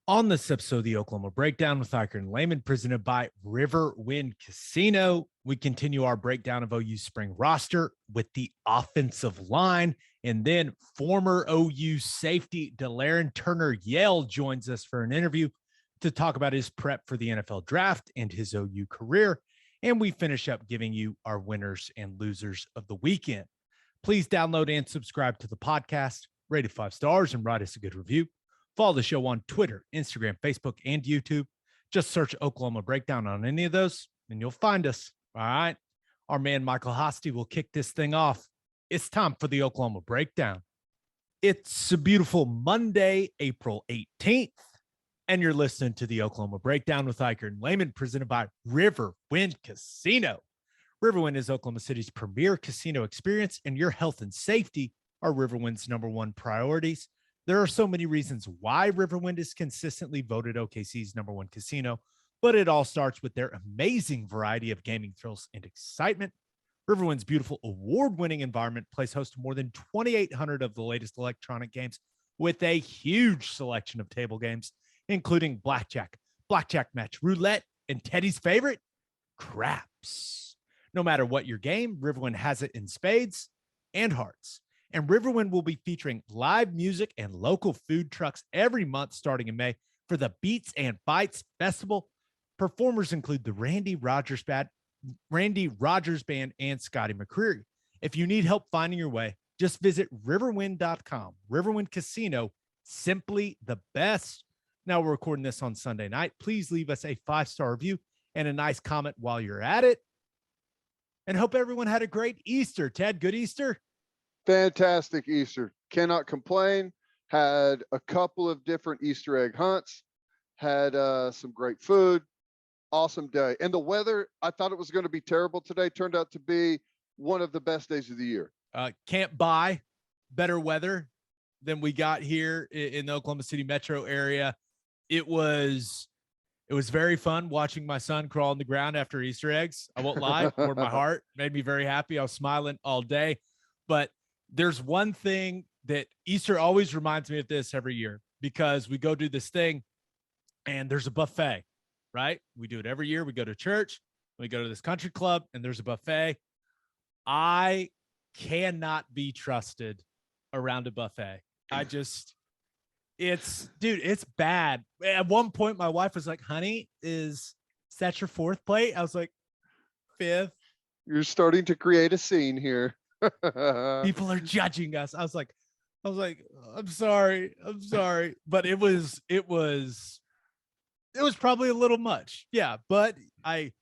On this episode of the Oklahoma Breakdown with Ikard and Lehman, presented by Riverwind Casino, we continue our breakdown of OU spring roster with the offensive line. And then former OU safety Delarrin Turner-Yell joins us for an interview to talk about his prep for the NFL draft and his OU career. And we finish up giving you our winners and losers of the weekend. Please download and subscribe to the podcast, rate it 5 stars, and write us a good review. Follow the show on Twitter, Instagram, Facebook, and YouTube. Just search Oklahoma Breakdown on any of those, and you'll find us. All right. Our man, Michael Hosty, will kick this thing off. It's time for the Oklahoma Breakdown. It's a beautiful Monday, April 18th, and you're listening to the Oklahoma Breakdown with Ikard and Lehman, presented by Riverwind Casino. Riverwind is Oklahoma City's premier casino experience, and your health and safety are Riverwind's #1 priorities. There are so many reasons why Riverwind is consistently voted OKC's #1 casino, but it all starts with their amazing variety of gaming thrills and excitement. Riverwind's beautiful award-winning environment plays host to more than 2,800 of the latest electronic games with a huge selection of table games, including blackjack, blackjack match, roulette, and Teddy's favorite, craps. No matter what your game, Riverwind has it in spades and hearts. And Riverwind will be featuring live music and local food trucks every month starting in May for the Beats and Bites Festival. Performers include the Randy Rogers Band, and Scotty McCreery. If you need help finding your way, just visit riverwind.com. Riverwind Casino, simply the best. Now we're recording this on Sunday night. Please leave us a 5-star review and a nice comment while you're at it. And hope everyone had a great Easter. Ted, good Easter? Fantastic Easter. Cannot complain. Had a couple of different Easter egg hunts. Had some great food. Awesome day. And the weather, I thought it was going to be terrible today. Turned out to be one of the best days of the year. Can't buy better weather than we got here in the Oklahoma City metro area. It was very fun watching my son crawl on the ground after Easter eggs. I won't lie. Warmed my heart. Made me very happy. I was smiling all day. But there's one thing that Easter always reminds me of this every year, because we go do this thing and there's a buffet, right? We do it every year. We go to church, we go to this country club, and there's a buffet. I cannot be trusted around a buffet. It's bad. At one point, my wife was like, honey, is that your 4th plate? I was like, 5th. You're starting to create a scene here. People are judging us. I was like, I'm sorry. But it was probably a little much. Yeah. But I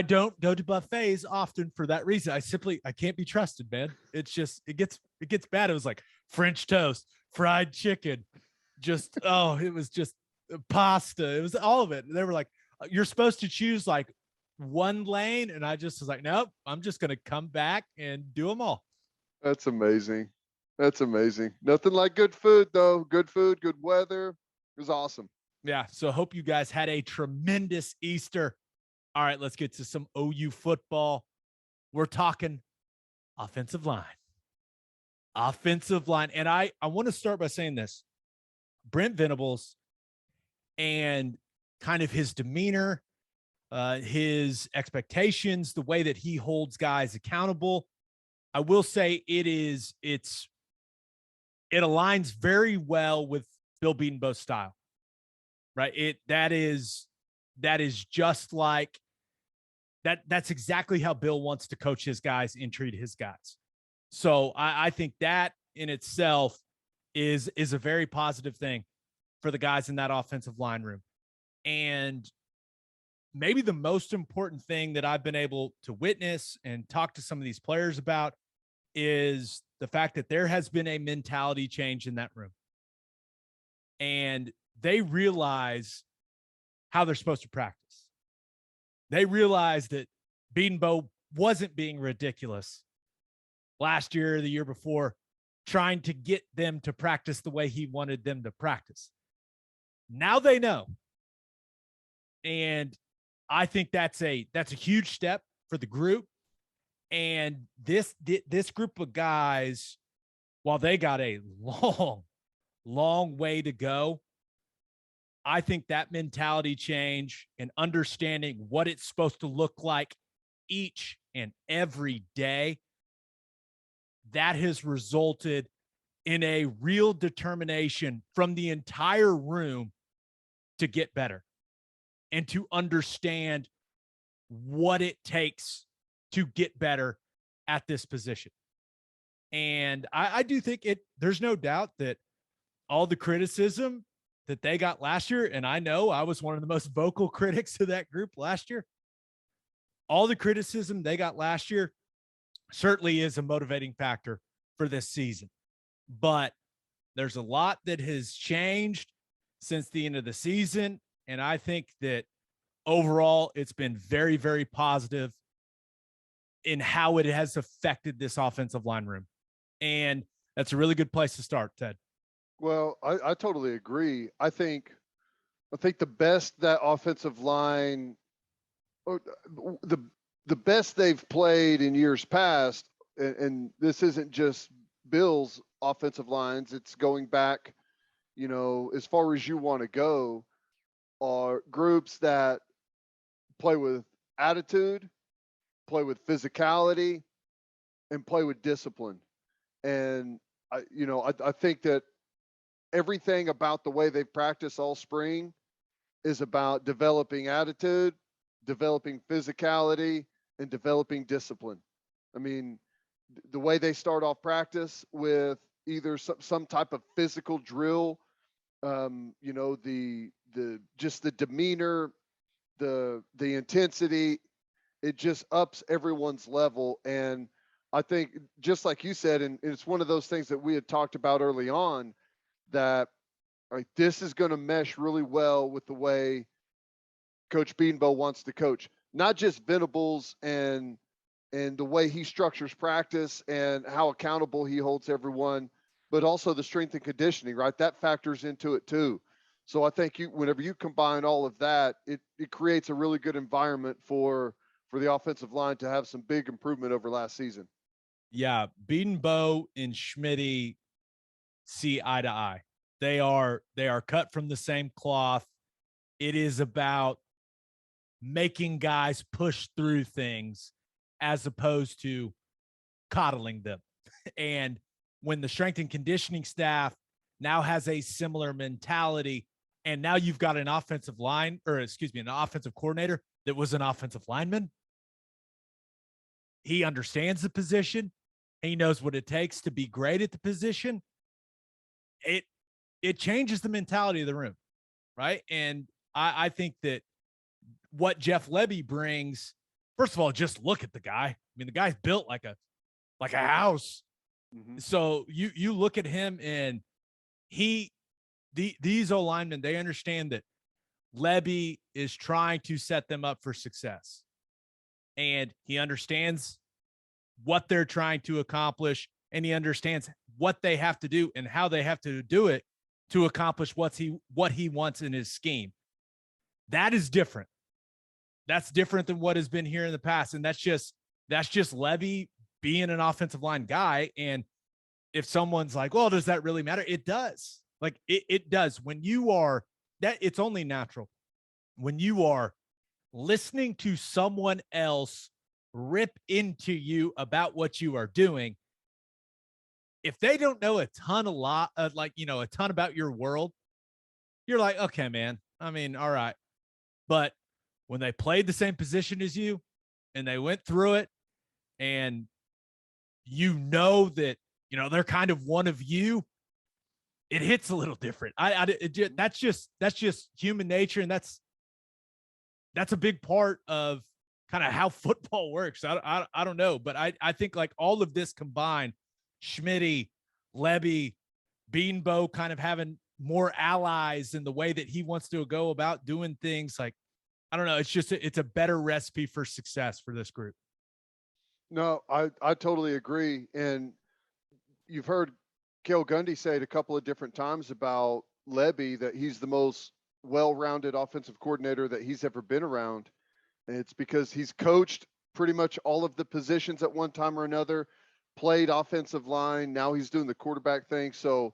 don't go to buffets often for that reason. I can't be trusted, man. It's just, it gets bad. It was like French toast, fried chicken, it was just pasta. It was all of it. They were like, you're supposed to choose like one lane, and I just was like, nope, I'm just gonna come back and do them all. That's amazing. Nothing like good food though. Good food, good weather. It was awesome. Yeah, so hope you guys had a tremendous Easter. All right, let's get to some OU football. We're talking offensive line. And I want to start by saying this. Brent Venables and kind of his demeanor, his expectations, the way that he holds guys accountable. I will say it aligns very well with Bill Bedenbaugh's style, right? That is just like that. That's exactly how Bill wants to coach his guys and treat his guys. So I think that in itself is a very positive thing for the guys in that offensive line room. And maybe the most important thing that I've been able to witness and talk to some of these players about is the fact that there has been a mentality change in that room. And they realize how they're supposed to practice. They realize that Bedenbaugh wasn't being ridiculous last year or the year before, trying to get them to practice the way he wanted them to practice. Now they know. And I think that's a huge step for the group. And this group of guys, while they got a long way to go, I think that mentality change and understanding what it's supposed to look like each and every day, that has resulted in a real determination from the entire room to get better and to understand what it takes to get better at this position. And I do think there's no doubt that all the criticism that they got last year, and I know I was one of the most vocal critics of that group last year, all the criticism they got last year certainly is a motivating factor for this season. But there's a lot that has changed since the end of the season. And I think that overall, it's been very, very positive in how it has affected this offensive line room. And that's a really good place to start, Ted. Well, I totally agree. I think the best that offensive line, or the best they've played in years past, and this isn't just Bills offensive lines, it's going back, as far as you want to go, are groups that play with attitude, play with physicality, and play with discipline. And I think that everything about the way they've practiced all spring is about developing attitude, developing physicality, and developing discipline. I mean, the way they start off practice with either some type of physical drill, the just the demeanor, the intensity, it just ups everyone's level. And I think, just like you said, and it's one of those things that we had talked about early on, that this is going to mesh really well with the way Coach Beanbo wants to coach, not just Venables and the way he structures practice and how accountable he holds everyone, but also the strength and conditioning, right? That factors into it too. So I think whenever you combine all of that, it creates a really good environment for the offensive line to have some big improvement over last season. Yeah, Beanbo and Schmitty see eye to eye. They are cut from the same cloth. It is about making guys push through things as opposed to coddling them. And when the strength and conditioning staff now has a similar mentality, and now you've got an offensive coordinator that was an offensive lineman, he understands the position. He knows what it takes to be great at the position. It changes the mentality of the room, right? And I think that what Jeff Lebby brings, first of all, just look at the guy. I mean, the guy's built like a house. Mm-hmm. So you look at him, and these O linemen, they understand that Lebby is trying to set them up for success, and he understands what they're trying to accomplish, and he understands what they have to do and how they have to do it to accomplish what he wants in his scheme. That is different. That's different than what has been here in the past. And that's just Lebby being an offensive line guy. And if someone's like, well, does that really matter? It does. Like it does. When you are that, it's only natural. When you are listening to someone else rip into you about what you are doing, if they don't know a ton about your world, you're like, okay, man. I mean, all right. But when they played the same position as you and they went through it, and that, they're kind of one of you, it hits a little different. That's just human nature. And that's a big part of kind of how football works. I don't know, but I think like all of this combined, Schmitty, Lebby, Beanbo kind of having more allies in the way that he wants to go about doing things, like, I don't know. It's a better recipe for success for this group. No, I totally agree. And you've heard Cale Gundy say it a couple of different times about Lebby, that he's the most well-rounded offensive coordinator that he's ever been around. And it's because he's coached pretty much all of the positions at one time or another, played offensive line. Now he's doing the quarterback thing. So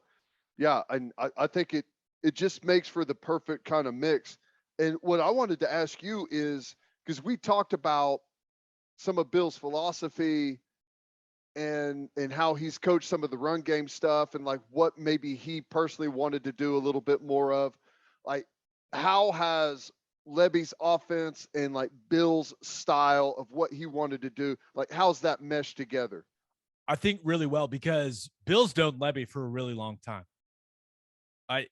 yeah, I think it just makes for the perfect kind of mix. And what I wanted to ask you is, because we talked about some of Bill's philosophy and how he's coached some of the run game stuff and like what maybe he personally wanted to do a little bit more of. Like, how has Levy's offense and like Bill's style of what he wanted to do, like how's that meshed together? I think really well, because Bill's known Levy for a really long time.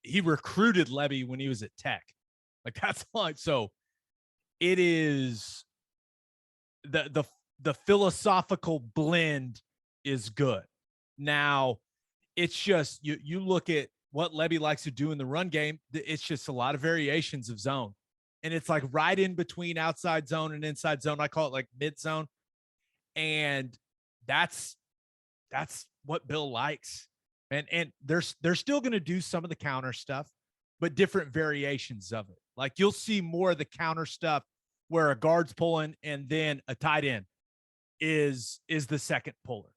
He recruited Levy when he was at Tech. Like, that's like, so it is the philosophical blend is good. Now, it's just you look at what Levy likes to do in the run game. It's just a lot of variations of zone, and it's like right in between outside zone and inside zone. I call it like mid zone, and that's what Bill likes. And they're still going to do some of the counter stuff, but different variations of it. Like, you'll see more of the counter stuff where a guard's pulling and then a tight end is the second puller,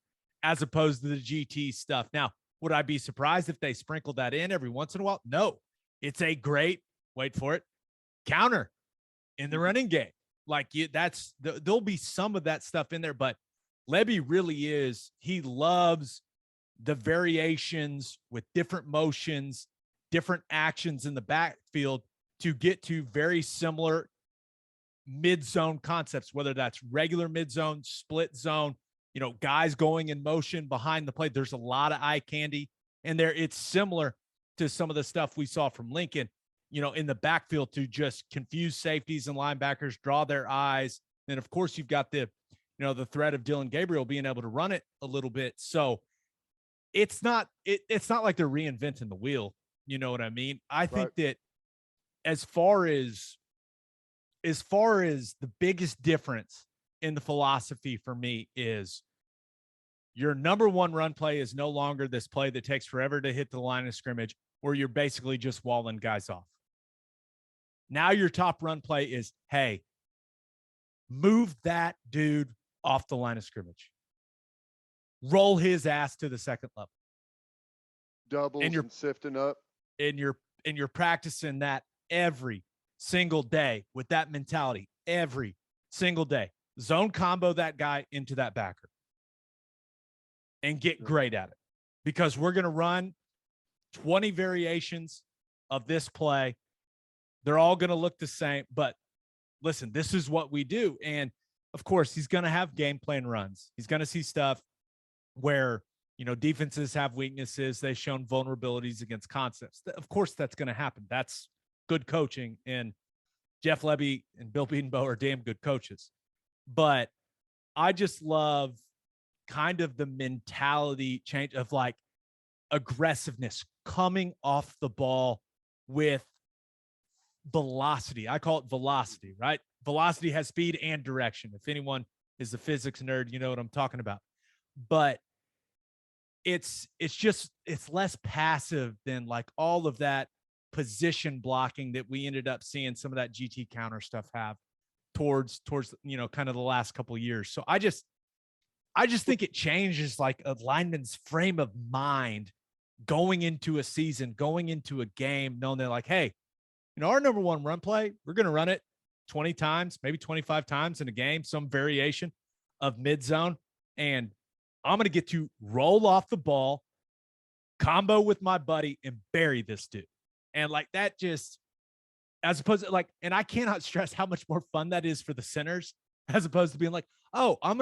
as opposed to the GT stuff. Now, would I be surprised if they sprinkled that in every once in a while? No. It's a great, wait for it, counter in the running game. Like, there'll be some of that stuff in there, but Levy really is, he loves the variations with different motions, different actions in the backfield to get to very similar mid-zone concepts, whether that's regular mid-zone, split zone, guys going in motion behind the plate. There's a lot of eye candy in there. It's similar to some of the stuff we saw from Lincoln, in the backfield, to just confuse safeties and linebackers, draw their eyes. And of course, you've got the threat of Dylan Gabriel being able to run it a little bit. So it's not like they're reinventing the wheel. You know what I mean? I think that as far as the biggest difference in the philosophy for me is your number one run play is no longer this play that takes forever to hit the line of scrimmage, where you're basically just walling guys off. Now your top run play is, hey, move that dude off the line of scrimmage. Roll his ass to the second level. Doubles and sifting up. And you're practicing that every single day with that mentality, every single day. Zone combo that guy into that backer and get great at it, because we're going to run 20 variations of this play. They're all going to look the same, but listen, this is what we do. And of course, he's going to have game plan runs. He's going to see stuff where, defenses have weaknesses. They've shown vulnerabilities against concepts. Of course, that's going to happen. That's good coaching. And Jeff Levy and Bill Bedenbaugh are damn good coaches. But I just love kind of the mentality change of like aggressiveness, coming off the ball with velocity. I call it velocity, right? Velocity has speed and direction. If anyone is a physics nerd, you know what I'm talking about. But it's less passive than like all of that position blocking that we ended up seeing some of that GT counter stuff have towards kind of the last couple of years. So I just think it changes like a lineman's frame of mind going into a season, going into a game, knowing they're like, hey, our number one run play, we're going to run it 20 times, maybe 25 times in a game, some variation of mid zone. And I'm going to get to roll off the ball, combo with my buddy, and bury this dude. And like that, just as opposed to like, and I cannot stress how much more fun that is for the centers, as opposed to being like, oh, I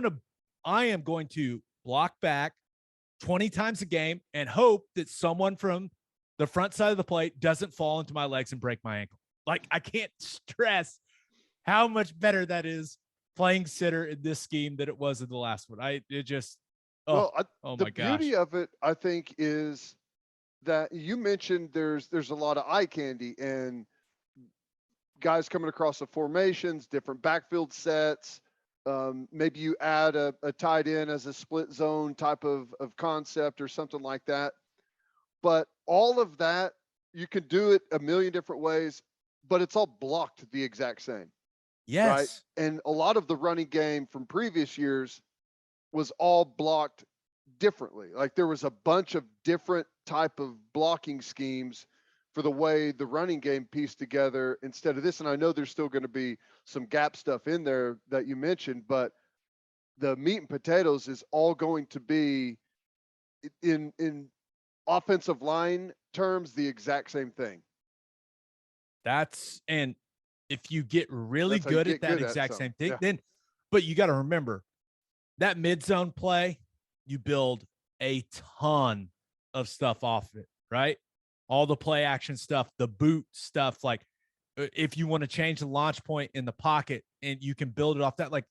am going to block back 20 times a game and hope that someone from the front side of the plate doesn't fall into my legs and break my ankle. Like, I can't stress how much better that is playing center in this scheme than it was in the last one. Oh my gosh. The beauty of it, I think, is that you mentioned there's a lot of eye candy and guys coming across the formations, different backfield sets. Maybe you add a tight end as a split zone type of concept or something like that. But all of that, you can do it a million different ways, but it's all blocked the exact same. Yes. Right? And a lot of the running game from previous years was all blocked differently. Like there was a bunch of different type of blocking schemes for the way the running game pieced together instead of this. And I know there's still going to be some gap stuff in there that you mentioned, but the meat and potatoes is all going to be in offensive line terms the exact same thing. And if you get really That's how you good get at that good at exact something. same thing, Yeah. then, but you got to remember that mid zone play, you build a ton of stuff off of it, right? All the play action stuff, the boot stuff. Like if you want to change the launch point in the pocket and you can build it off that, like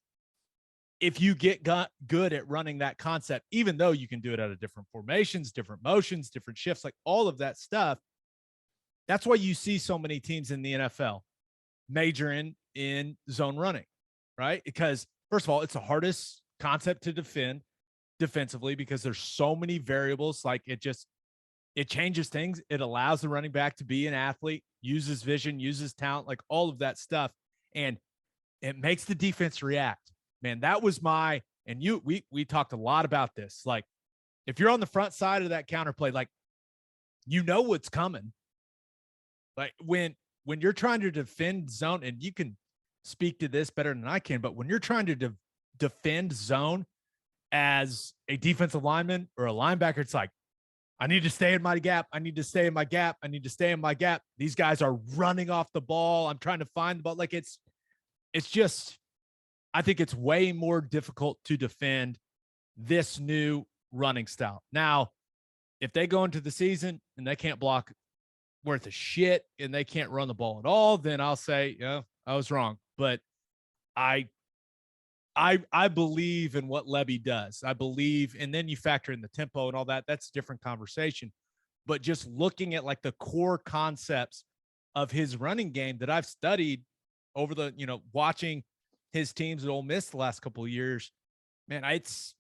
if you get good at running that concept, even though you can do it out of different formations, different motions, different shifts, like all of that stuff, that's why you see so many teams in the NFL majoring in zone running, right? Because first of all, it's the hardest concept to defend defensively because there's so many variables. Like it changes things. It allows the running back to be an athlete, uses vision, uses talent, like all of that stuff. And it makes the defense react. Man, that was we talked a lot about this. Like if you're on the front side of that counterplay, like you know what's coming. Like when you're trying to defend zone, and you can speak to this better than I can, but when you're trying to defend zone as a defensive lineman or a linebacker, it's like, I need to stay in my gap. I need to stay in my gap. I need to stay in my gap. These guys are running off the ball. I'm trying to find the ball. Like it's just, I think it's way more difficult to defend this new running style. Now, if they go into the season and they can't block worth a shit and they can't run the ball at all, then I'll say, yeah, I was wrong. But I believe in what Levy does. I believe, and then you factor in the tempo and all that. That's a different conversation. But just looking at like the core concepts of his running game that I've studied over the, watching his teams at Ole Miss the last couple of years, man, it's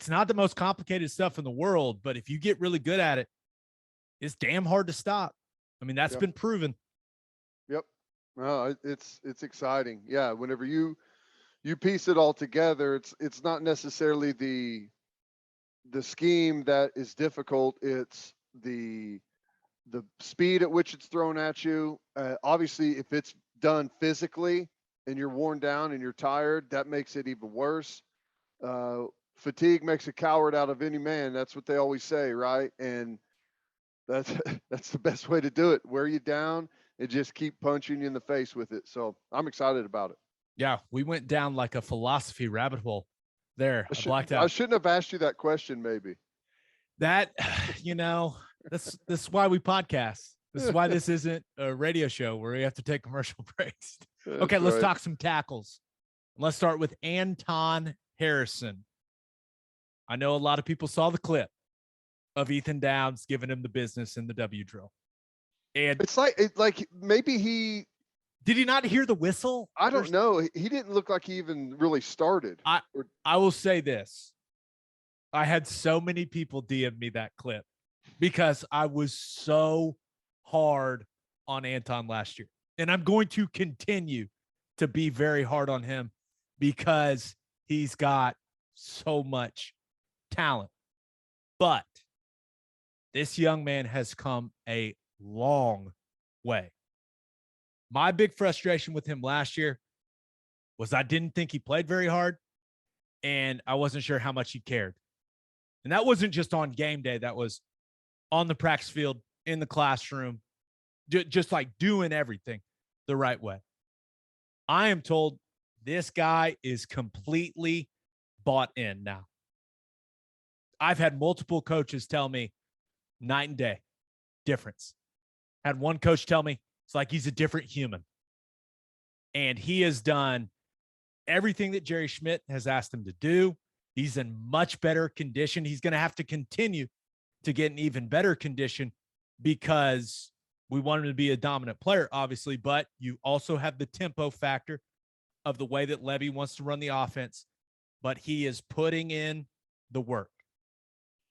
not the most complicated stuff in the world, but if you get really good at it, it's damn hard to stop. I mean, that's been proven. Yep. No, it's exciting. Yeah. Whenever you piece it all together, it's not necessarily the scheme that is difficult. It's the speed at which it's thrown at you. Obviously, if it's done physically and you're worn down and you're tired, that makes it even worse. Fatigue makes a coward out of any man. That's what they always say, right? And that's the best way to do it. Wear you down and just keep punching you in the face with it. So I'm excited about it. Yeah, we went down like a philosophy rabbit hole there. I blacked out. I shouldn't have asked you that question, maybe. That, this is why we podcast. This is why this isn't a radio show where we have to take commercial breaks. Okay, let's talk some tackles. Let's start with Anton Harrison. I know a lot of people saw the clip of Ethan Downs giving him the business in the W drill. And it's like maybe did he not hear the whistle? I don't know. He didn't look like he even really started. I will say this. I had so many people DM me that clip because I was so hard on Anton last year. And I'm going to continue to be very hard on him because he's got so much talent. But this young man has come a long way. My big frustration with him last year was I didn't think he played very hard, and I wasn't sure how much he cared. And that wasn't just on game day. That was on the practice field, in the classroom, just like doing everything the right way. I am told this guy is completely bought in now. I've had multiple coaches tell me night and day difference. Had one coach tell me it's like he's a different human. And he has done everything that Jerry Schmidt has asked him to do. He's in much better condition. He's going to have to continue to get an even better condition because we want him to be a dominant player, obviously, but you also have the tempo factor of the way that Levy wants to run the offense, but he is putting in the work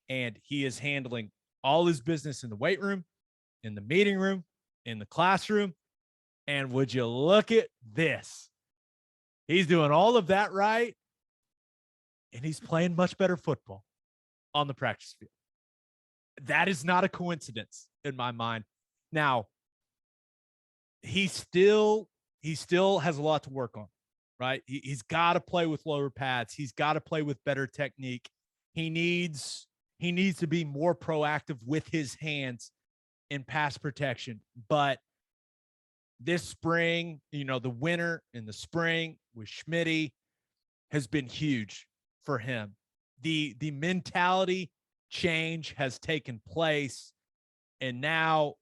and he is handling all his business in the weight room, in the meeting room, in the classroom. And would you look at this? He's doing all of that right. And he's playing much better football on the practice field. That is not a coincidence. in my mind. Now, he still has a lot to work on, right? He's got to play with lower pads. He's got to play with better technique. He needs to be more proactive with his hands in pass protection. But this spring, the winter and the spring with Schmitty has been huge for him. The mentality change has taken place, and now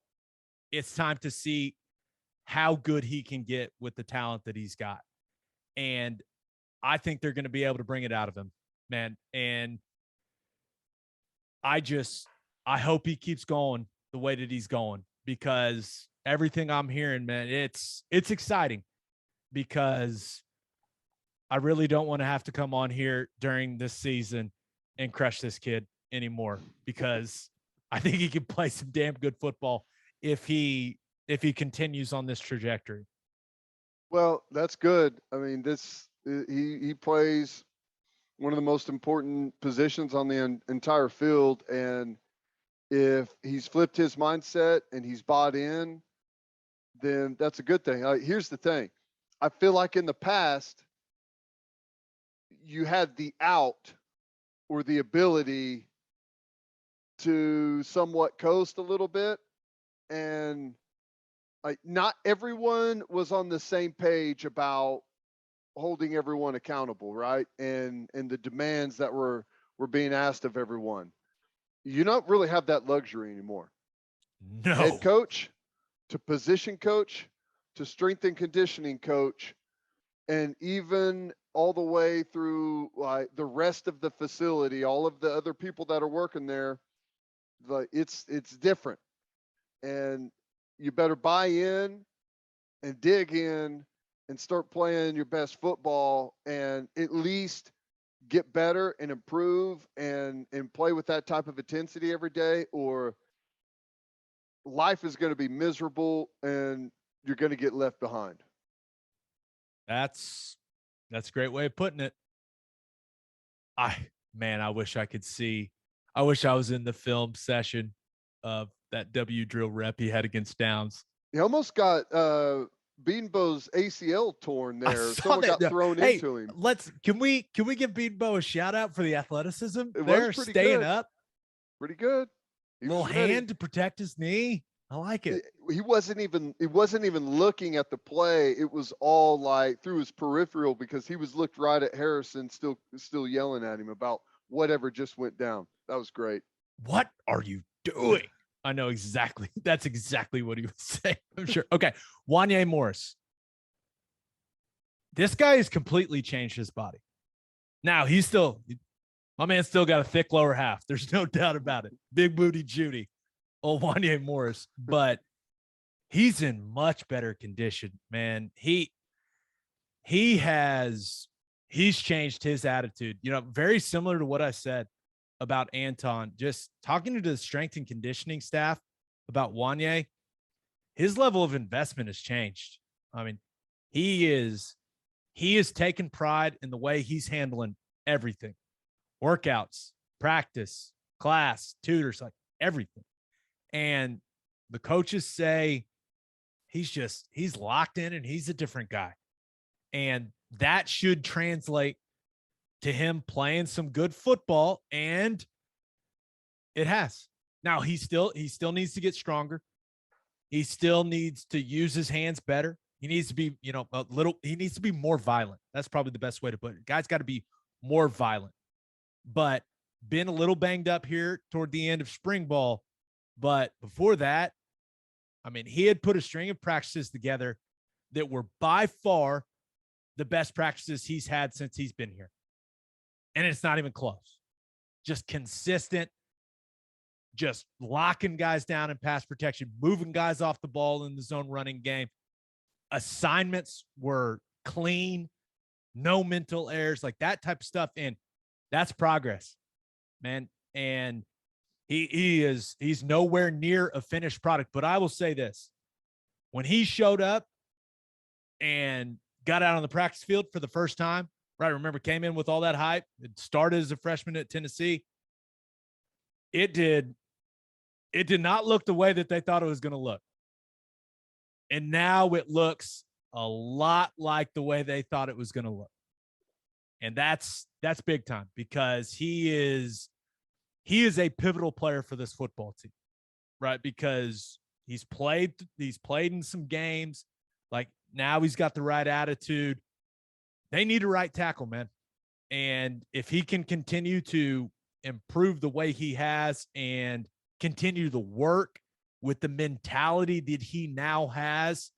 it's time to see how good he can get with the talent that he's got. And I think they're going to be able to bring it out of him, man. And I hope he keeps going the way that he's going, because everything I'm hearing, man, it's exciting, because I really don't want to have to come on here during this season and crush this kid anymore, because I think he can play some damn good football if he continues on this trajectory. Well, that's good. I mean, he plays one of the most important positions on the entire field, and if he's flipped his mindset and he's bought in, then that's a good thing. Here's the thing. I feel like in the past, you had the out or the ability to somewhat coast a little bit, and not everyone was on the same page about holding everyone accountable, right? And the demands that were being asked of everyone. You don't really have that luxury anymore. No. Head coach to position coach to strength and conditioning coach, and even all the way through the rest of the facility, all of the other people that are working there, it's different. And you better buy in and dig in and start playing your best football, and at least get better and improve and play with that type of intensity every day, or life is going to be miserable and you're going to get left behind. That's a great way of putting it. I wish I could see. I wish I was in the film session of that W drill rep he had against Downs. He almost got Beanbo's ACL torn there. Someone got thrown into him. Can we give Beanbo a shout out for the athleticism? They're staying good. Up. Pretty good. Little hand to protect his knee. I like it. He wasn't even looking at the play. It was all like through his peripheral, because he was looked right at Harrison, still yelling at him about whatever just went down. That was great. What are you doing? I know exactly. That's exactly what he was saying. I'm sure. Okay. Wanye Morris. This guy has completely changed his body. Now my man still got a thick lower half. There's no doubt about it. Big booty Judy. Old Wanye Morris, but he's in much better condition, man. He's changed his attitude, very similar to what I said about Anton. Just talking to the strength and conditioning staff about Wanye, his level of investment has changed. I mean, he is taking pride in the way he's handling everything. Workouts, practice, class, tutors, like everything. And the coaches say he's locked in and he's a different guy. And that should translate to him playing some good football. And it has. Now he still needs to get stronger. He still needs to use his hands better. He needs to be, he needs to be more violent. That's probably the best way to put it. Guy's got to be more violent, but been a little banged up here toward the end of spring ball. But before that, I mean, he had put a string of practices together that were by far the best practices he's had since he's been here. And it's not even close. Just consistent, just locking guys down in pass protection, moving guys off the ball in the zone running game. Assignments were clean, no mental errors, like that type of stuff. And that's progress, man. And he's nowhere near a finished product. But I will say this, when he showed up and got out on the practice field for the first time, right? Remember, came in with all that hype. It started as a freshman at Tennessee. It did It did not look the way that they thought it was going to look. And now it looks a lot like the way they thought it was going to look. And that's big time, because he is a pivotal player for this football team, right? Because he's played in some games. Like, now he's got the right attitude. They need a right tackle, man. And if he can continue to improve the way he has and continue to work with the mentality that he now has,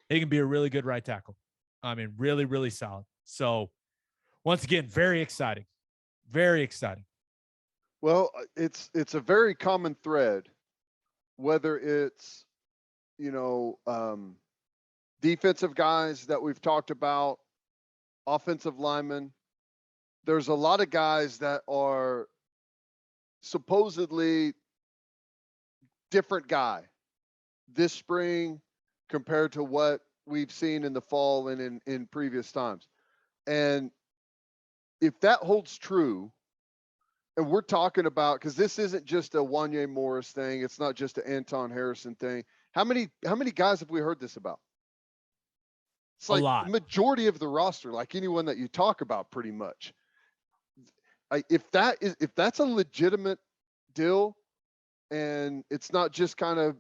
he can be a really good right tackle. I mean, really, really solid. So once again, very exciting. Very exciting. Well, it's a very common thread, whether it's, defensive guys that we've talked about, offensive linemen. There's a lot of guys that are supposedly different guy this spring compared to what we've seen in the fall and in previous times. And if that holds true, and we're talking about, because this isn't just a Wanye Morris thing, it's not just an Anton Harrison thing. How many guys have we heard this about? It's like a lot. The majority of the roster, like anyone that you talk about, pretty much. If that's a legitimate deal, and it's not just kind of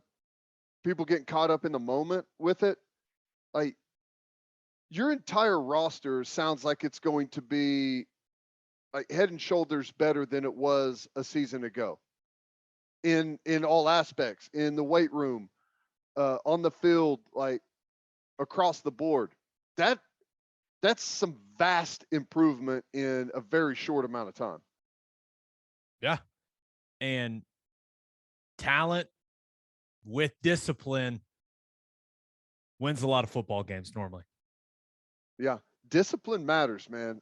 people getting caught up in the moment with it, like, your entire roster sounds like it's going to be like head and shoulders better than it was a season ago in all aspects, in the weight room, on the field, like across the board. That's some vast improvement in a very short amount of time. Yeah. And talent with discipline wins a lot of football games normally. Yeah. Discipline matters, man.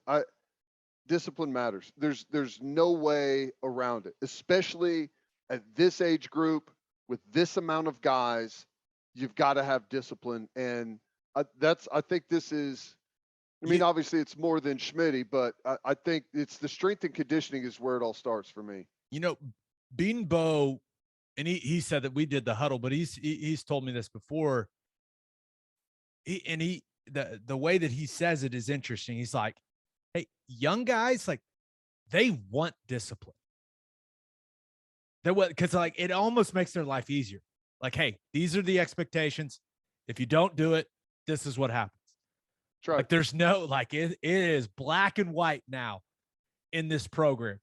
Discipline matters. There's no way around it, especially at this age group with this amount of guys. You've got to have discipline. And I think this is, obviously it's more than Schmitty, but I think it's the strength and conditioning is where it all starts for me. Bean Bo, and he said that we did the huddle, but he's told me this before. The way that he says it is interesting. He's like, hey, young guys, like, they want discipline. Because like, it almost makes their life easier. Like, hey, these are the expectations. If you don't do it, this is what happens. That's right. Like, there's no, like, it is black and white now in this program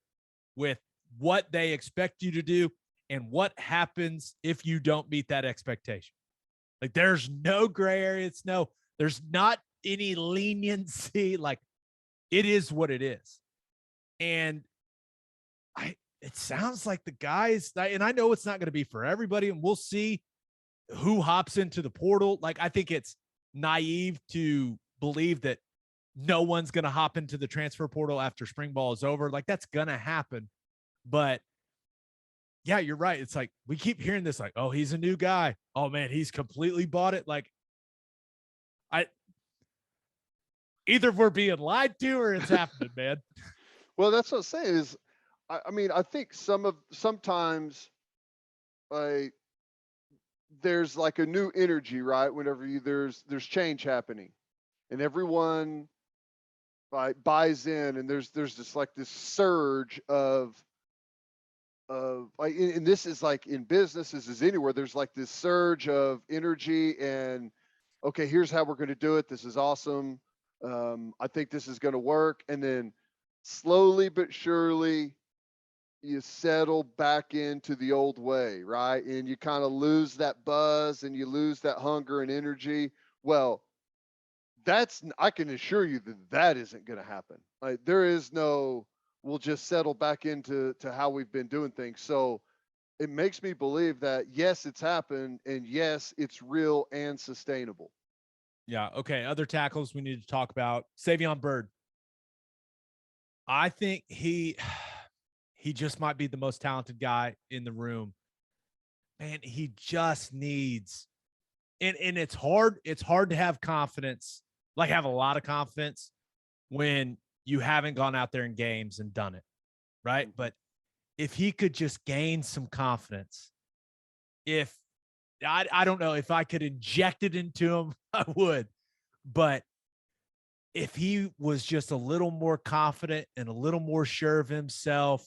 with what they expect you to do and what happens if you don't meet that expectation. Like, there's no gray area. There's not any leniency. Like, it is what it is. And it sounds like the guys, and I know it's not going to be for everybody, and we'll see who hops into the portal. Like, I think it's naive to believe that no one's going to hop into the transfer portal after spring ball is over. Like, that's going to happen. But yeah, you're right. It's like, we keep hearing this, like, oh, he's a new guy. Oh man, he's completely bought it. Like, either we're being lied to or it's happening, man. Well, that's what I'm saying is, I think sometimes like there's like a new energy, right? Whenever there's change happening, and everyone like buys in, and there's just like this surge of like, and this is like in business, this is anywhere. There's like this surge of energy, and okay, here's how we're going to do it. This is awesome. I think this is going to work, and then slowly but surely you settle back into the old way, right? And you kind of lose that buzz and you lose that hunger and energy. Well, I can assure you that isn't going to happen. Like, there is no, we'll just settle back into how we've been doing things. So it makes me believe that yes, it's happened, and yes, it's real and sustainable. Yeah. Okay. Other tackles we need to talk about. Savion Byrd. I think he just might be the most talented guy in the room. Man, he just needs, and it's hard to have confidence, like have a lot of confidence when you haven't gone out there in games and done it, right? But if he could just gain some confidence if I don't know if I could inject it into him, I would. But if he was just a little more confident and a little more sure of himself,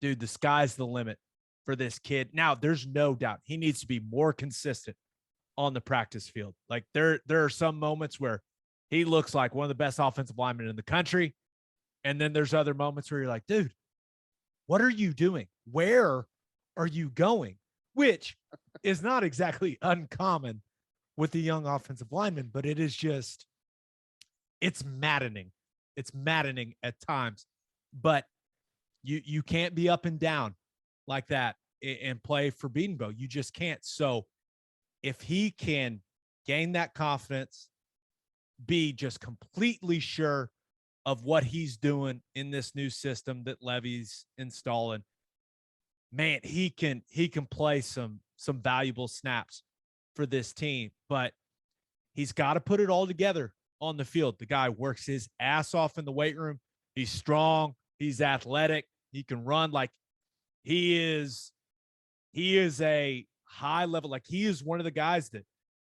dude, the sky's the limit for this kid. Now, there's no doubt he needs to be more consistent on the practice field. Like there are some moments where he looks like one of the best offensive linemen in the country. And then there's other moments where you're like, dude, what are you doing? Where are you going? Which is not exactly uncommon with the young offensive lineman, but it is just, it's maddening. It's maddening at times, but you can't be up and down like that and play for Beatonbow. You just can't. So if he can gain that confidence, be just completely sure of what he's doing in this new system that Levy's installing, man, he can play some valuable snaps for this team. But he's got to put it all together on the field. The guy works his ass off in the weight room. He's strong. He's athletic. He can run. Like he is a high level. Like he is one of the guys that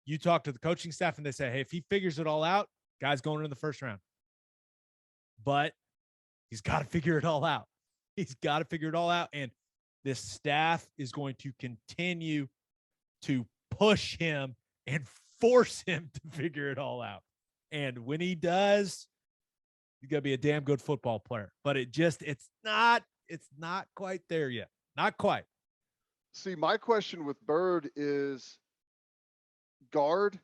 you talk to the coaching staff and they say, hey, if he figures it all out, guy's going in the first round. But he's got to figure it all out. He's got to figure it all out. And this staff is going to continue to push him and force him to figure it all out. And when he does, he's going to be a damn good football player. But it's not quite there yet. Not quite. See, my question with Bird is guard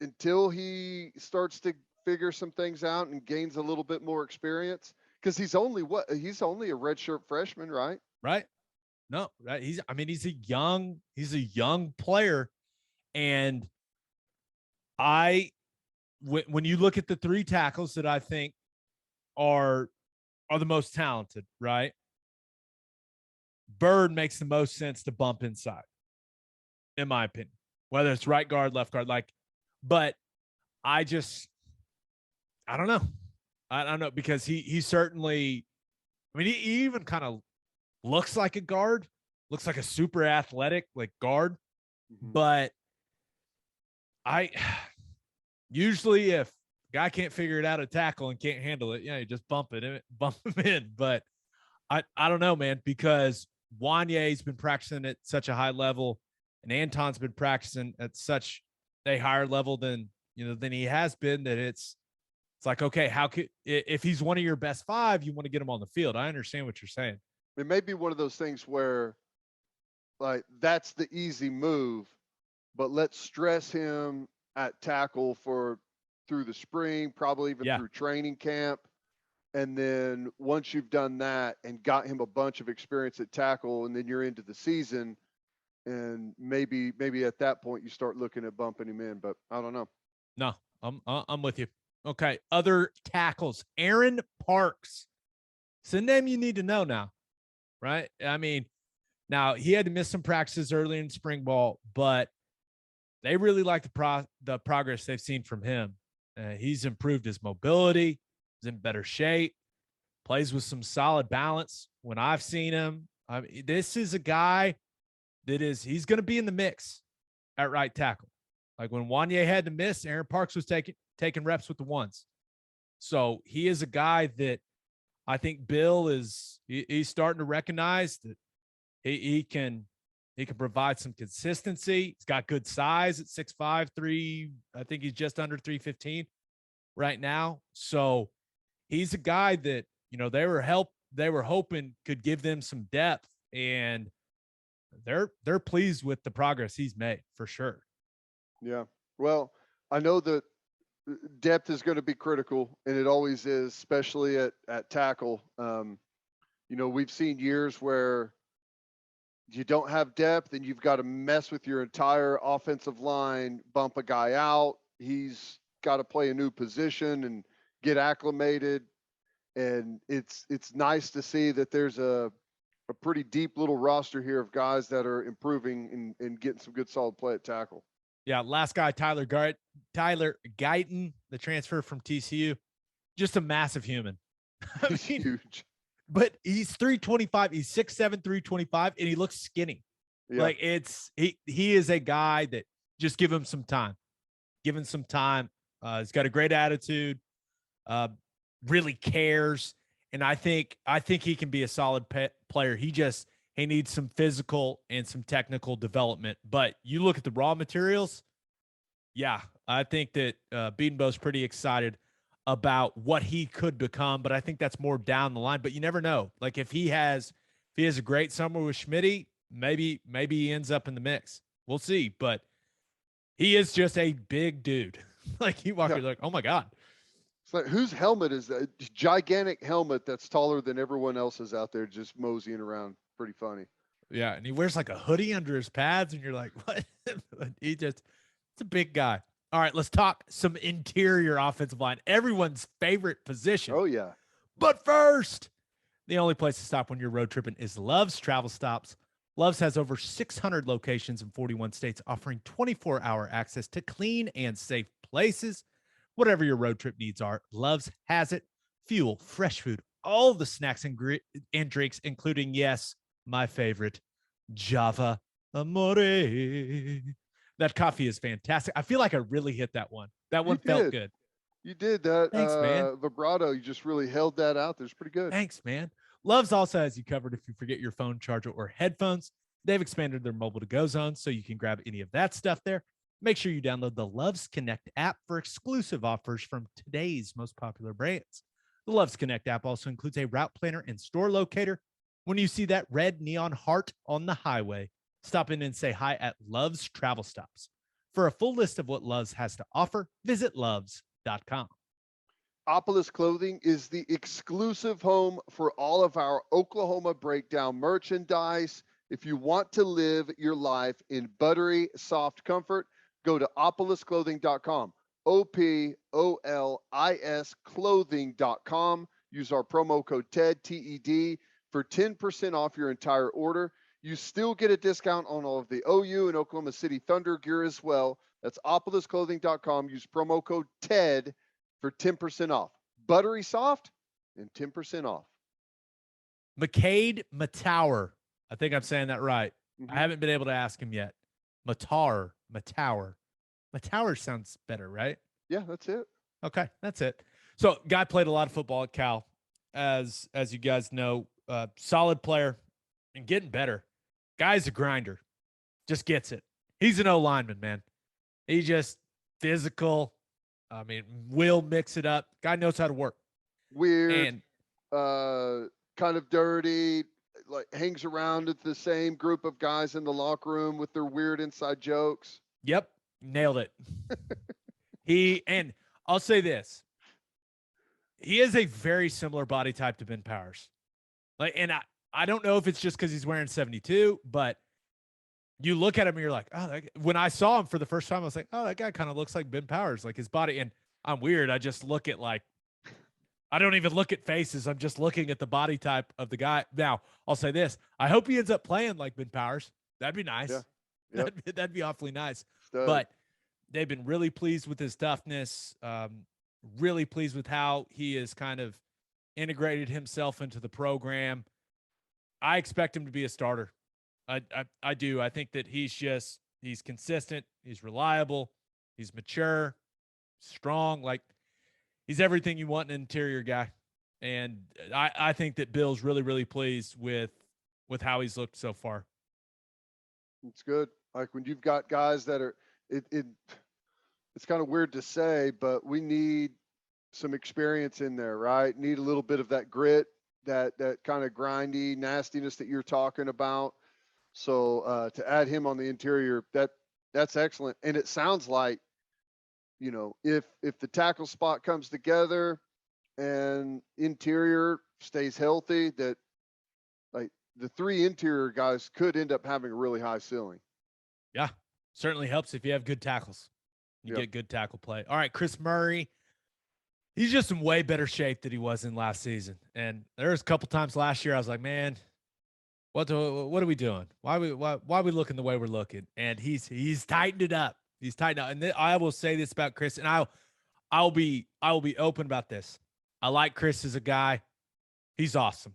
until he starts to figure some things out and gains a little bit more experience. Because he's only a redshirt freshman, right? Right. No, right. He's a young player. And when you look at the three tackles that I think are the most talented, right? Bird makes the most sense to bump inside, in my opinion, whether it's right guard, left guard, but I don't know. I don't know, because he certainly, he even kind of looks like a guard, looks like a super athletic, guard. Mm-hmm. But usually if a guy can't figure it out at tackle and can't handle it, you just bump him in. But I don't know, man, because Wanye's been practicing at such a high level and Anton's been practicing at such a higher level than he has been, that it's like, okay, if he's one of your best five, you want to get him on the field. I understand what you're saying. It may be one of those things where that's the easy move, but let's stress him at tackle through the spring, probably even through training camp. And then once you've done that and got him a bunch of experience at tackle, and then you're into the season, and maybe at that point you start looking at bumping him in, but I don't know. No, I'm with you. Okay. Other tackles, Aaron Parks. It's a name you need to know now, right? Now he had to miss some practices early in spring ball, but they really like the progress they've seen from him. He's improved his mobility. He's in better shape, plays with some solid balance. When I've seen him, this is a guy he's going to be in the mix at right tackle. Like when Wanye had to miss, Aaron Parks was taking reps with the ones. So he is a guy that I think Bill he's starting to recognize that he can provide some consistency. He's got good size at 6'5", 3. I think he's just under 315 right now. So he's a guy that, they were hoping could give them some depth, and they're pleased with the progress he's made for sure. Yeah. Well, I know that depth is going to be critical, and it always is, especially at tackle. We've seen years where you don't have depth and you've got to mess with your entire offensive line, bump a guy out. He's got to play a new position and get acclimated. And it's nice to see that there's a pretty deep little roster here of guys that are improving and getting some good solid play at tackle. Yeah, last guy, Tyler Guyton, the transfer from TCU, just a massive human. He's huge. but he's 325. He's 6'7", 325, and he looks skinny. Yeah. Like he is a guy that just give him some time. Give him some time. He's got a great attitude. Really cares, and I think he can be a solid player. He needs some physical and some technical development. But you look at the raw materials, yeah, I think that Bedenbaugh's pretty excited about what he could become. But I think that's more down the line. But you never know. Like if he has a great summer with Schmitty, maybe he ends up in the mix. We'll see. But he is just a big dude. Like you walk, you're like, oh my God. It's like, whose helmet is that? Gigantic helmet that's taller than everyone else's out there, just moseying around. Pretty funny. Yeah, and he wears like a hoodie under his pads, and you're like, what? It's a big guy. All right, let's talk some interior offensive line. Everyone's favorite position. Oh, yeah. But first, the only place to stop when you're road tripping is Love's Travel Stops. Love's has over 600 locations in 41 states, offering 24-hour access to clean and safe places. Whatever your road trip needs are, Love's has it. Fuel, fresh food, all the snacks and drinks, including, yes, my favorite, Java Amore. That coffee is fantastic. I feel like I really hit that one. That one felt good. You did that. Thanks, man. Vibrato, you just really held that out. That's pretty good. Thanks, man. Love's also has you covered if you forget your phone charger or headphones. They've expanded their mobile to-go zone, so you can grab any of that stuff there. Make sure you download the Love's Connect app for exclusive offers from today's most popular brands. The Love's Connect app also includes a route planner and store locator. When you see that red neon heart on the highway, stop in and say hi at Love's Travel Stops. For a full list of what Love's has to offer, visit loves.com. Opolis Clothing is the exclusive home for all of our Oklahoma Breakdown merchandise. If you want to live your life in buttery, soft comfort, go to opolisclothing.com. OPOLIS clothing.com. Use our promo code TED, TED, for 10% off your entire order. You still get a discount on all of the OU and Oklahoma City Thunder gear as well. That's opolisclothing.com. Use promo code TED for 10% off. Buttery soft and 10% off. McCade Matower. I think I'm saying that right. I haven't been able to ask him yet. Matower. Matower sounds better, right? Yeah, that's it. Okay, that's it. So, guy played a lot of football at Cal, as you guys know. Solid player and getting better. Guy's a grinder. Just gets it. He's an O-lineman, man. He just physical. I mean, will mix it up. Guy knows how to work. Weird, and kind of dirty, like hangs around with the same group of guys in the locker room with their weird inside jokes. Yep. Nailed it. And I'll say this. He is a very similar body type to Ben Powers. And I don't know if it's just because he's wearing 72, but you look at him and you're like, oh, when I saw him for the first time, I was like, oh, that guy kind of looks like Ben Powers, like his body. And I'm weird. I just look at I don't even look at faces. I'm just looking at the body type of the guy. Now, I'll say this. I hope he ends up playing like Ben Powers. That'd be nice. Yeah. Yep. That'd be awfully nice. But they've been really pleased with his toughness, really pleased with how he has kind of integrated himself into the program. I expect him to be a starter. I do. I think that he's consistent. He's reliable. He's mature, strong. Like, he's everything you want in an interior guy. And I think that Bill's really, really pleased with how he's looked so far. It's good. Like when you've got guys that are, it's kind of weird to say, but we need some experience in there, right? Need a little bit of that grit, that kind of grindy nastiness that you're talking about. So to add him on the interior, that's excellent. And it sounds like, if the tackle spot comes together and interior stays healthy, that like the three interior guys could end up having a really high ceiling. Yeah, certainly helps if you have good tackles. You get good tackle play. All right, Chris Murray. He's just in way better shape than he was in last season. And there was a couple times last year I was like, man, what are we doing? Why are we looking the way we're looking? And he's tightened it up. He's tightened up. And I will say this about Chris, and I will be open about this. I like Chris as a guy. He's awesome.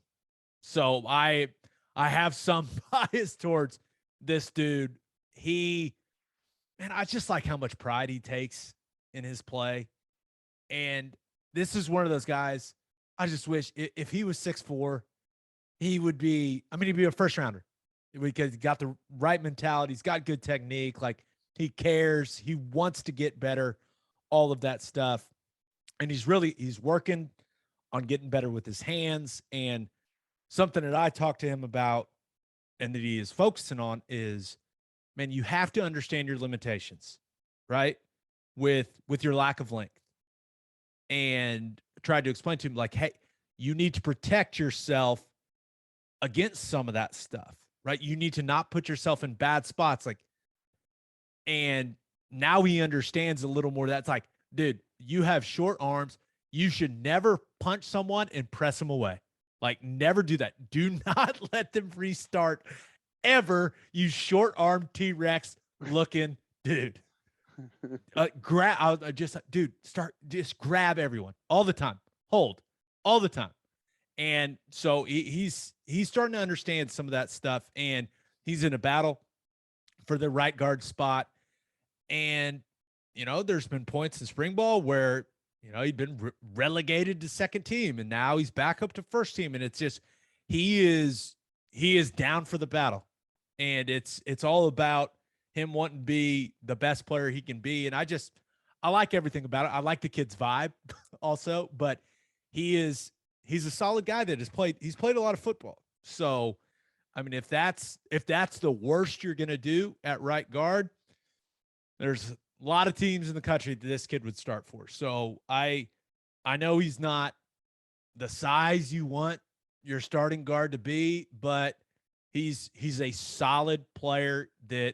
So I have some bias towards this dude. I just like how much pride he takes in his play. And this is one of those guys. I just wish if he was 6'4", he would be, he'd be a first rounder because he got the right mentality. He's got good technique. Like, he cares. He wants to get better, all of that stuff. And he's working on getting better with his hands. And something that I talked to him about and that he is focusing on is, man, you have to understand your limitations, right? With your lack of length. And tried to explain to him, like, hey, you need to protect yourself against some of that stuff, right? You need to not put yourself in bad spots. Like, and now he understands a little more. That's like, dude, you have short arms. You should never punch someone and press them away. Like, never do that. Do not let them restart ever, you short arm T-Rex looking dude. Just grab everyone all the time, hold all the time. And so he's starting to understand some of that stuff, and he's in a battle for the right guard spot. And there's been points in spring ball where he'd been relegated to second team, and now he's back up to first team, and it's just he is down for the battle. And it's all about him wanting to be the best player he can be. And I like everything about it. I like the kid's vibe also, but he's a solid guy that he's played a lot of football. So, if that's the worst you're going to do at right guard, there's a lot of teams in the country that this kid would start for. So I know he's not the size you want your starting guard to be, but he's a solid player that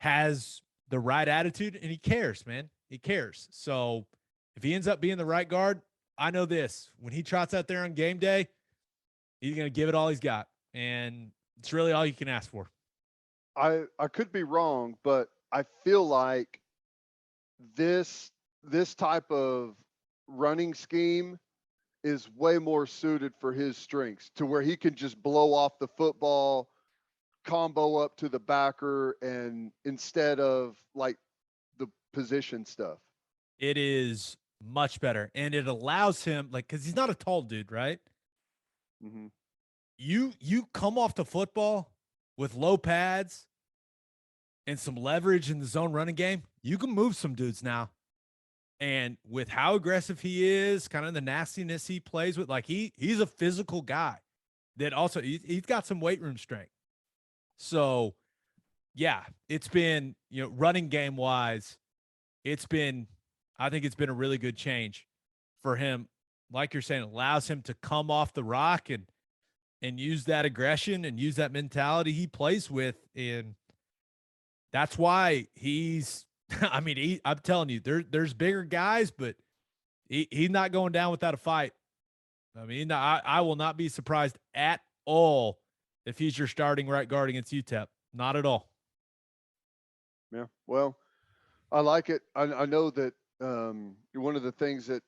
has the right attitude, and he cares, man. He cares. So if he ends up being the right guard, I know this. When he trots out there on game day, he's going to give it all he's got. And it's really all you can ask for. I could be wrong, but I feel like this type of running scheme is way more suited for his strengths, to where he can just blow off the football, combo up to the backer, and instead of like the position stuff. It is much better. And it allows him, like, because he's not a tall dude, right? Mm-hmm. You come off the football with low pads and some leverage in the zone running game, you can move some dudes now. And with how aggressive he is, kind of the nastiness he plays with, like, he's a physical guy that also he's got some weight room strength. So, yeah, it's been, running game wise, I think it's been a really good change for him. Like you're saying, allows him to come off the rock and use that aggression and use that mentality he plays with. And that's why he's, I'm telling you, there's bigger guys, but he's not going down without a fight. I will not be surprised at all if he's your starting right guard against UTEP. Not at all. Yeah, well, I like it. I know that one of the things that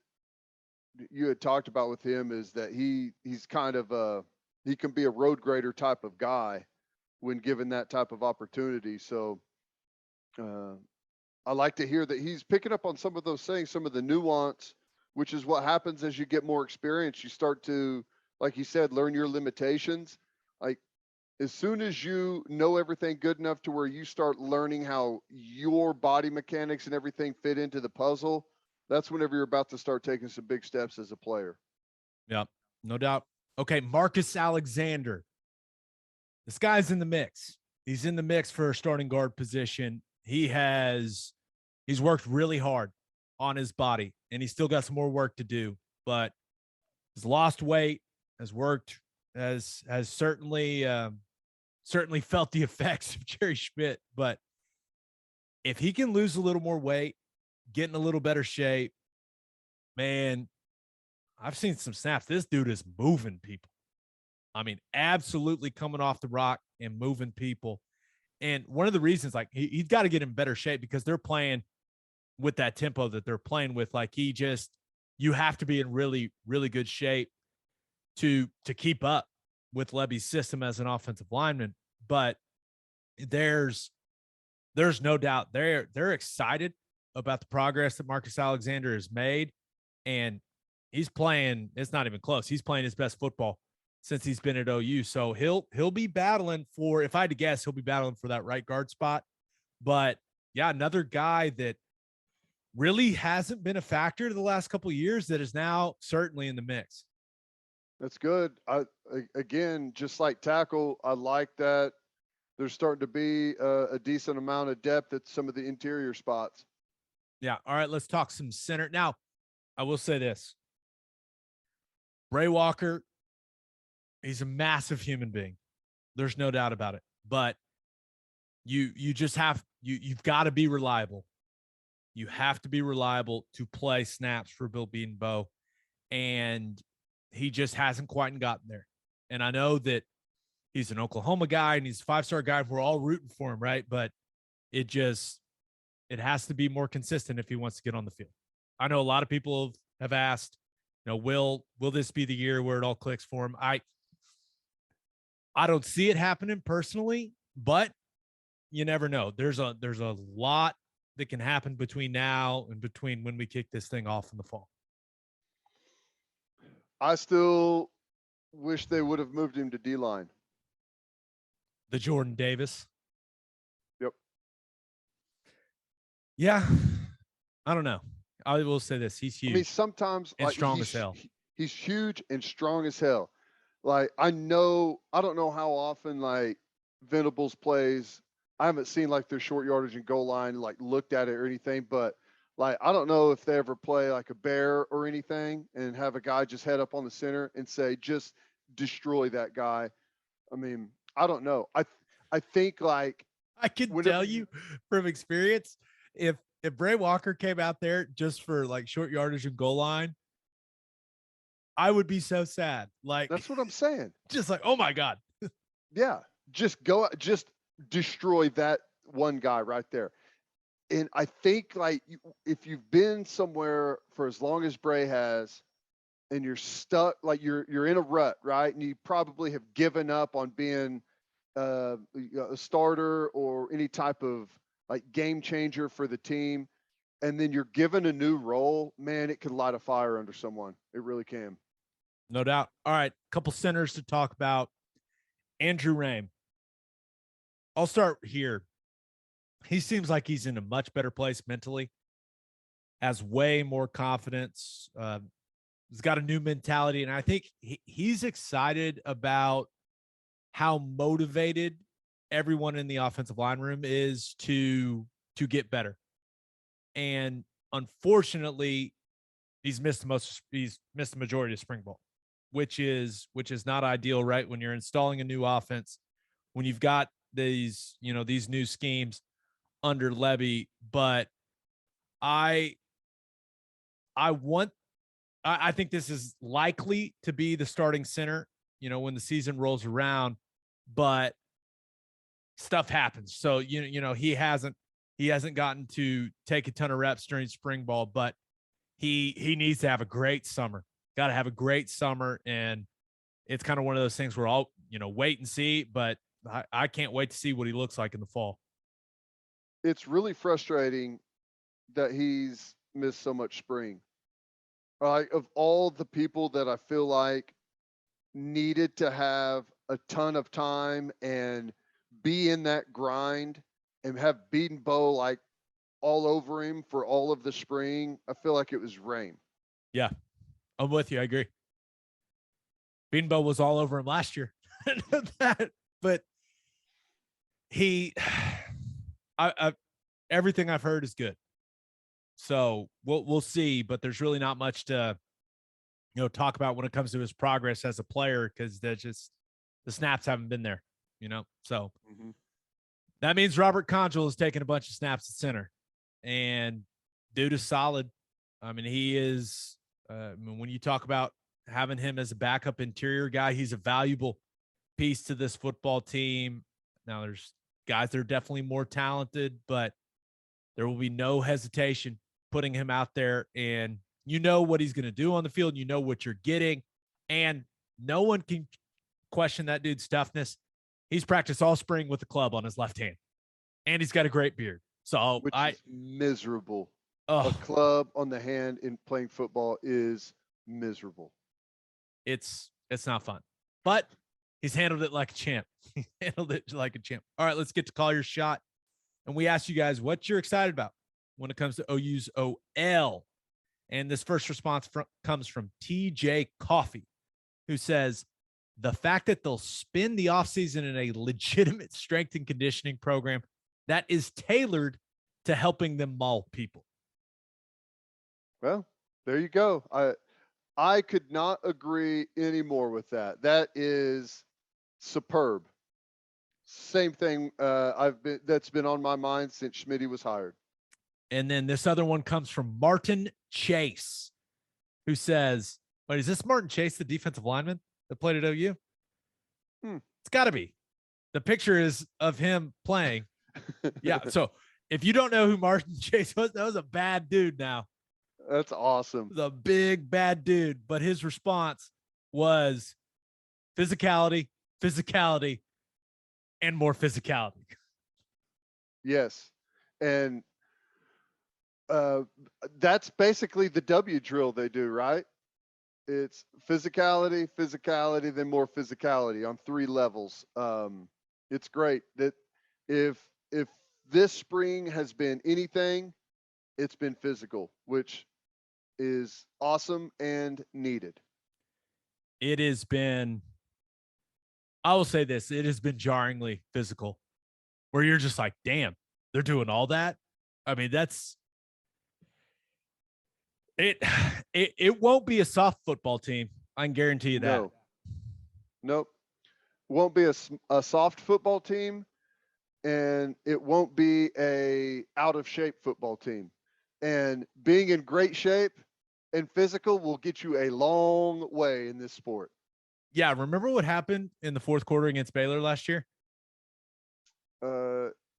you had talked about with him is that he's kind of he can be a road grader type of guy when given that type of opportunity. So I like to hear that he's picking up on some of those things, some of the nuance, which is what happens as you get more experience. You start to, like you said, learn your limitations. Like, as soon as you know everything good enough to where you start learning how your body mechanics and everything fit into the puzzle, that's whenever you're about to start taking some big steps as a player. Yep, no doubt. Okay, Marcus Alexander. This guy's in the mix. He's in the mix for a starting guard position. He's worked really hard on his body, and he's still got some more work to do, but he's lost weight, has certainly felt the effects of Jerry Schmidt. But if he can lose a little more weight, get in a little better shape, man, I've seen some snaps. This dude is moving people. Absolutely coming off the rock and moving people. And one of the reasons, like, he's got to get in better shape because they're playing with that tempo that they're playing with. Like, you have to be in really, really good shape to keep up with Levy's system as an offensive lineman, but there's no doubt they're excited about the progress that Marcus Alexander has made, and he's playing. It's not even close. He's playing his best football since he's been at OU. So he'll be battling for. If I had to guess, he'll be battling for that right guard spot. But yeah, another guy that really hasn't been a factor the last couple of years that is now certainly in the mix. That's good. Again, just like tackle, I like that there's starting to be a decent amount of depth at some of the interior spots. Yeah. All right. Let's talk some center. Now, I will say this. Bray Walker, he's a massive human being. There's no doubt about it. But you've got to be reliable. You have to be reliable to play snaps for Bill Bedenbaugh. And he just hasn't quite gotten there. And I know that he's an Oklahoma guy and he's a 5-star guy. We're all rooting for him, right? But it has to be more consistent if he wants to get on the field. I know a lot of people have asked, will this be the year where it all clicks for him? I don't see it happening personally, but you never know. There's a lot that can happen between now and between when we kick this thing off in the fall. I still wish they would have moved him to D-line. The Jordan Davis. Yep. Yeah. I don't know. I will say this. He's huge. I mean, sometimes and strong as hell. He's huge and strong as hell. Like, I don't know how often like Venables plays. I haven't seen like their short yardage and goal line, like looked at it or anything, but like, I don't know if they ever play like a bear or anything and have a guy just head up on the center and say, just destroy that guy. I mean, I don't know. I think like I can tell you from experience, if Bray Walker came out there just for like short yardage and goal line, I would be so sad. Like, that's what I'm saying. Just like, oh my God. Yeah. Just destroy that one guy right there. And I think like if you've been somewhere for as long as Bray has and you're stuck, like you're in a rut, right? And you probably have given up on being a starter or any type of like game changer for the team. And then you're given a new role, man, it could light a fire under someone. It really can. No doubt. All right. Couple centers to talk about. Andrew Rame. I'll start here. He seems like he's in a much better place mentally, has way more confidence. He's got a new mentality. And I think he's excited about how motivated everyone in the offensive line room is to get better. And unfortunately, he's missed the majority of spring ball, which is not ideal, right? When you're installing a new offense, when you've got these new schemes under Levy. But I think this is likely to be the starting center, when the season rolls around, but stuff happens. So, he hasn't gotten to take a ton of reps during spring ball, but he needs to have a great summer. Got to have a great summer. And it's kind of one of those things where I'll, wait and see, but I can't wait to see what he looks like in the fall. It's really frustrating that he's missed so much spring. Like, of all the people that I feel like needed to have a ton of time and be in that grind and have Bedenbaugh like all over him for all of the spring, I feel like it was Rame. Yeah, I'm with you. I agree. Bedenbaugh was all over him last year. But everything I've heard is good. So we'll see, but there's really not much to, talk about when it comes to his progress as a player, because the snaps haven't been there, So that means Robert Conjul is taking a bunch of snaps at center, and dude is solid. I mean, he is, when you talk about having him as a backup interior guy, he's a valuable piece to this football team. Now there's guys that are definitely more talented, but there will be no hesitation putting him out there, and what he's going to do on the field. You know what you're getting, and no one can question that dude's toughness. He's practiced all spring with the club on his left hand, and he's got a great beard. So Which is miserable. oh, A club on the hand in playing football is miserable. it's not fun, but he's handled it like a champ. He handled it like a champ. All right, let's get to call your shot. And we asked you guys what you're excited about when it comes to OU's OL. And this first response comes from TJ Coffee, who says, the fact that they'll spend the offseason in a legitimate strength and conditioning program that is tailored to helping them maul people. Well, there you go. I could not agree anymore with that. That is superb. Same thing that's been on my mind since Schmitty was hired. And then this other one comes from Martin Chase, who says, wait, is this Martin Chase, the defensive lineman that played at OU? It's got to be. The picture is of him playing. Yeah. So if you don't know who Martin Chase was, that was a bad dude now. That's awesome. The big bad dude. But his response was physicality, and more physicality. Yes. And that's basically the W drill they do, right? It's physicality, then more physicality on 3 levels. It's great that if this spring has been anything, it's been physical, which is awesome and needed. It has been, I will say this, it has been jarringly physical, where you're just like, damn, they're doing all that. I mean, that's it. It won't be a soft football team. I can guarantee you that. Nope. Won't be a soft football team, and it won't be a out of shape football team. And being in great shape and physical will get you a long way in this sport. Yeah. Remember what happened in the fourth quarter against Baylor last year?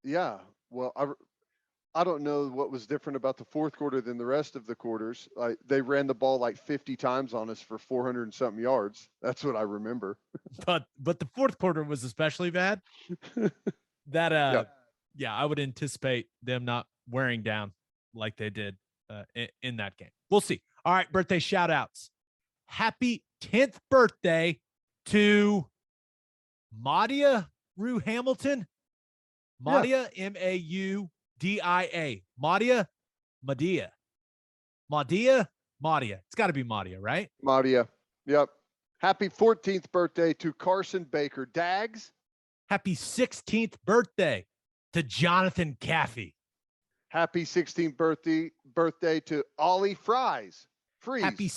Yeah. Well, I don't know what was different about the fourth quarter than the rest of the quarters. They ran the ball like 50 times on us for 400 and something yards. That's what I remember. But the fourth quarter was especially bad. That yeah, I would anticipate them not wearing down like they did in that game. We'll see. All right, birthday shout outs. Happy 10th birthday to Madia Rue Hamilton. Madia, Maudia. Madia. It's got to be Madia, right? Madia. Yep. Happy 14th birthday to Carson Baker Dags. Happy 16th birthday to Jonathan Caffey. Happy 16th birthday to Ollie Fries. Happy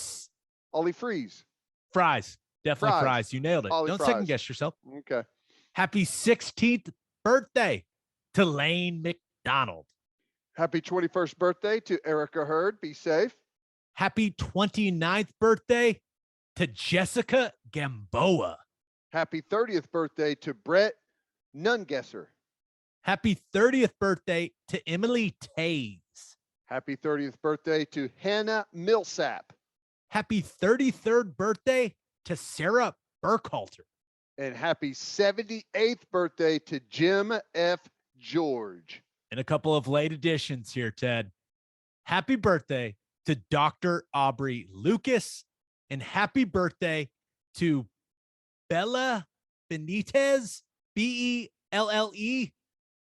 Ollie Freeze. Fries. Definitely fries. You nailed it. Ollie Don't Fries. second guess yourself. Okay. Happy 16th birthday to Lane McDonald. Happy 21st birthday to Erica Hurd. Be safe. Happy 29th birthday to Jessica Gamboa. Happy 30th birthday to Brett Nungesser. Happy 30th birthday to Emily Tays. Happy 30th birthday to Hannah Millsap. Happy 33rd birthday to Sarah Burkhalter. And happy 78th birthday to Jim F. George. And a couple of late additions here, Ted. Happy birthday to Dr. Aubrey Lucas. And happy birthday to Bella Benitez. Belle.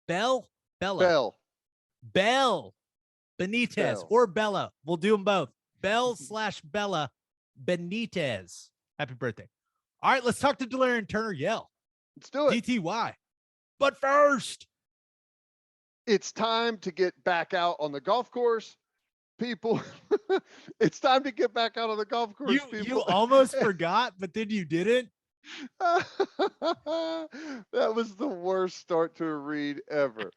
Bell Benitez Bell. or Bella. We'll do them both. Bell/Bella Benitez. Happy birthday. All right, let's talk to Delarrin Turner-Yell. Let's do it. DTY. But first, it's time to get back out on the golf course. People, it's time to get back out on the golf course. You almost forgot, but then you didn't. That was the worst start to a read ever.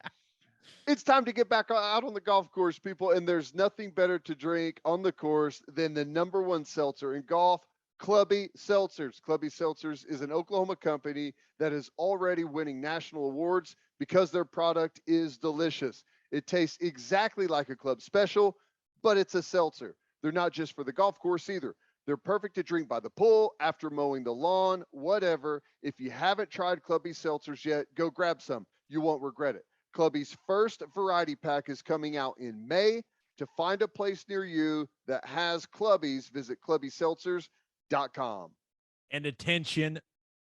It's time to get back out on the golf course, people, and there's nothing better to drink on the course than the #1 seltzer in golf, Clubby Seltzers. Clubby Seltzers is an Oklahoma company that is already winning national awards because their product is delicious. It tastes exactly like a club special, but it's a seltzer. They're not just for the golf course either. They're perfect to drink by the pool, after mowing the lawn, whatever. If you haven't tried Clubby seltzers yet, go grab some. You won't regret it. Clubby's first variety pack is coming out in May. To find a place near you that has Clubbies, visit clubbyseltzers.com. And attention,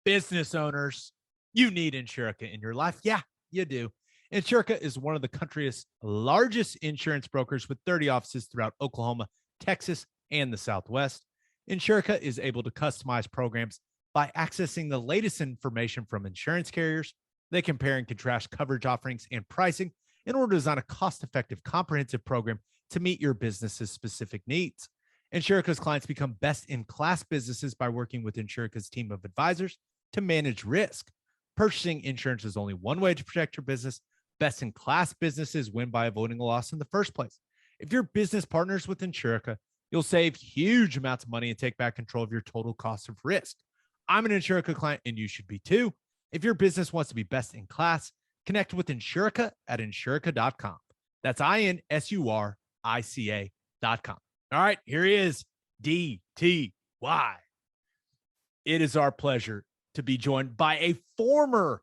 business owners, you need Insurica in your life. Yeah, you do. Insurica is one of the country's largest insurance brokers with 30 offices throughout Oklahoma, Texas, and the Southwest. Insurica is able to customize programs by accessing the latest information from insurance carriers. They compare and contrast coverage offerings and pricing in order to design a cost-effective, comprehensive program to meet your business's specific needs. Insurica's clients become best-in-class businesses by working with Insurica's team of advisors to manage risk. Purchasing insurance is only one way to protect your business. Best-in-class businesses win by avoiding a loss in the first place. If your business partners with Insurica, you'll save huge amounts of money and take back control of your total cost of risk. I'm an Insurica client, and you should be too. If your business wants to be best in class, connect with Insurica at insurica.com. That's INSURICA.com. All right, here he is, DTY. It is our pleasure to be joined by a former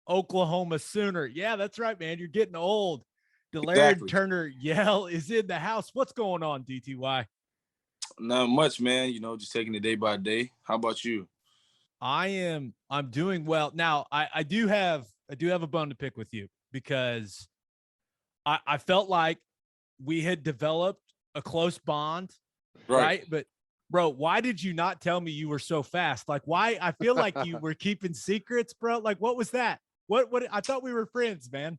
Oklahoma Sooner. Yeah, that's right, man. You're getting old. Delarrin Turner-Yell is in the house. What's going on, DTY? Not much, man. Just taking it day by day. How about you? I'm doing well. Now, I do have a bone to pick with you because I felt like we had developed a close bond, right? But bro, why did you not tell me you were so fast? Like, why? I feel like you were keeping secrets, bro. Like, what was that? What? I thought we were friends, man.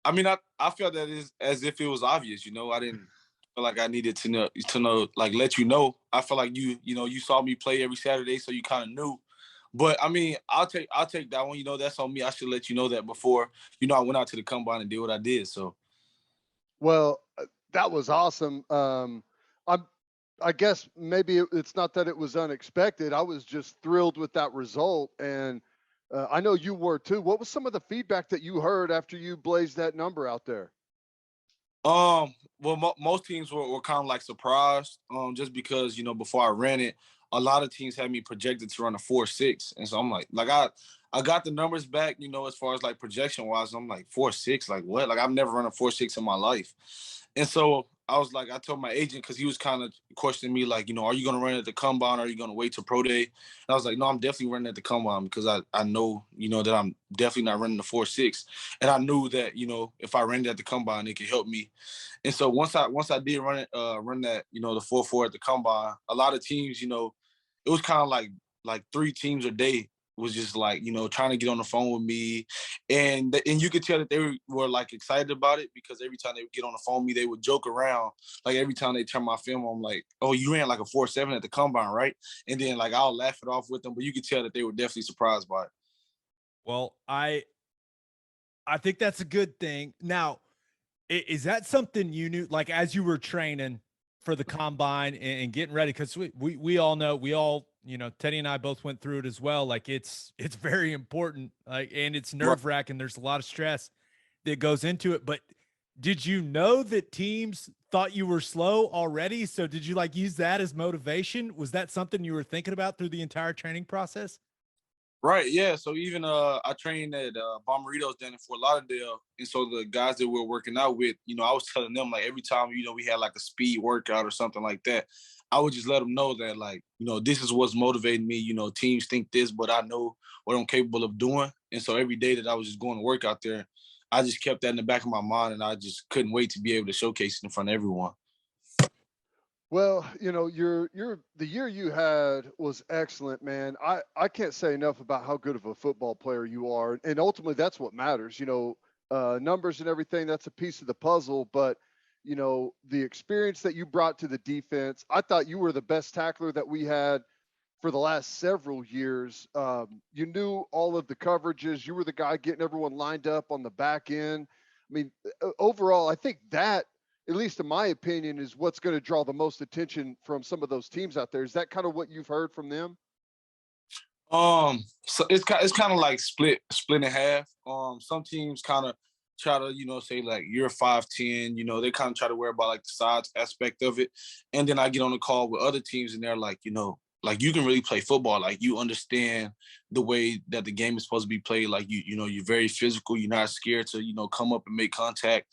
I mean, I felt that is as if it was obvious. I didn't feel like I needed to know, like, let you know. I felt like you saw me play every Saturday, so you kind of knew. But I mean, I'll take that one. That's on me. I should let you know that before. I went out to the combine and did what I did. So, well, that was awesome. I guess maybe it's not that it was unexpected. I was just thrilled with that result, and I know you were too. What was some of the feedback that you heard after you blazed that number out there? Well, most teams were kind of like surprised, just because before I ran it, a lot of teams had me projected to run a 4.6, and so I'm like I got the numbers back, as far as like projection wise. I'm like 4.6, like what? Like I've never run a 4.6 in my life, and so I was like, I told my agent, because he was kind of questioning me, like, are you going to run at the combine? Or are you going to wait till pro day? And I was like, no, I'm definitely running at the combine, because I know, that I'm definitely not running the 4.6. And I knew that, if I ran it at the combine, it could help me. And so once I did run that, the 4.4 at the combine, a lot of teams, it was kind of like 3 teams a day was just like, trying to get on the phone with me. And you could tell that they were like excited about it, because every time they would get on the phone with me, they would joke around. Like every time they turn my film on, I'm like, oh, you ran like a 4.7 at the combine, right? And then like I'll laugh it off with them, but you could tell that they were definitely surprised by it. Well, I think that's a good thing. Now, is that something you knew, like as you were training for the combine and getting ready? Because we all know, Teddy and I both went through it as well. Like it's very important, like, and it's nerve wracking. There's a lot of stress that goes into it. But did you know that teams thought you were slow already? So did you like use that as motivation? Was that something you were thinking about through the entire training process? Right, yeah. So even I trained at Bomberitos down in Fort Lauderdale, and so the guys that we were working out with, I was telling them, like, every time we had like a speed workout or something like that, I would just let them know that, like, this is what's motivating me. Teams think this, but I know what I'm capable of doing. And so every day that I was just going to work out there, I just kept that in the back of my mind, and I just couldn't wait to be able to showcase it in front of everyone. Well, the year you had was excellent, man. I can't say enough about how good of a football player you are, and ultimately that's what matters. Numbers and everything, that's a piece of the puzzle, but the experience that you brought to the defense, I thought you were the best tackler that we had for the last several years. You knew all of the coverages. You were the guy getting everyone lined up on the back end. I mean, overall, I think that, at least in my opinion, is what's going to draw the most attention from some of those teams out there. Is that kind of what you've heard from them? So it's kind of like split in half. Some teams kind of try to, say like you're 5'10", they kind of try to worry about like the size aspect of it. And then I get on the call with other teams and they're like, like you can really play football. Like you understand the way that the game is supposed to be played. Like you're very physical. You're not scared to, come up and make contact.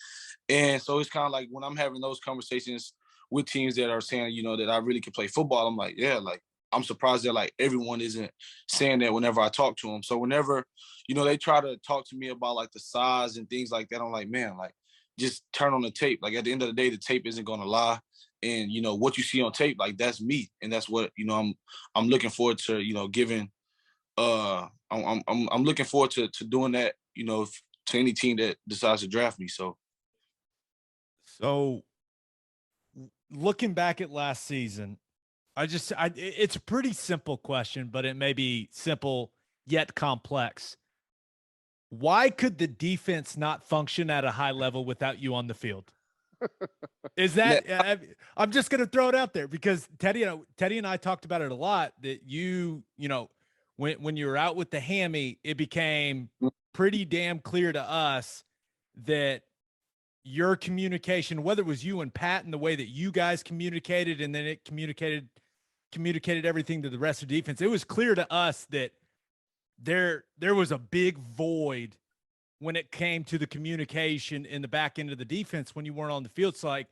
And so it's kind of like when I'm having those conversations with teams that are saying, that I really can play football, I'm like, yeah, like I'm surprised that like everyone isn't saying that whenever I talk to them. So whenever, they try to talk to me about like the size and things like that, I'm like, man, like just turn on the tape. Like at the end of the day, the tape isn't going to lie. And, what you see on tape, like that's me. And that's what, I'm looking forward to, giving, I'm looking forward to doing that, to any team that decides to draft me. So looking back at last season, it's a pretty simple question, but it may be simple yet complex. Why could the defense not function at a high level without you on the field? Is that I'm just going to throw it out there because Teddy and I talked about it a lot that when you were out with the hammy, it became pretty damn clear to us that your communication, whether it was you and Pat and the way that you guys communicated, and then it communicated everything to the rest of the defense, it was clear to us that there was a big void when it came to the communication in the back end of the defense when you weren't on the field. So like,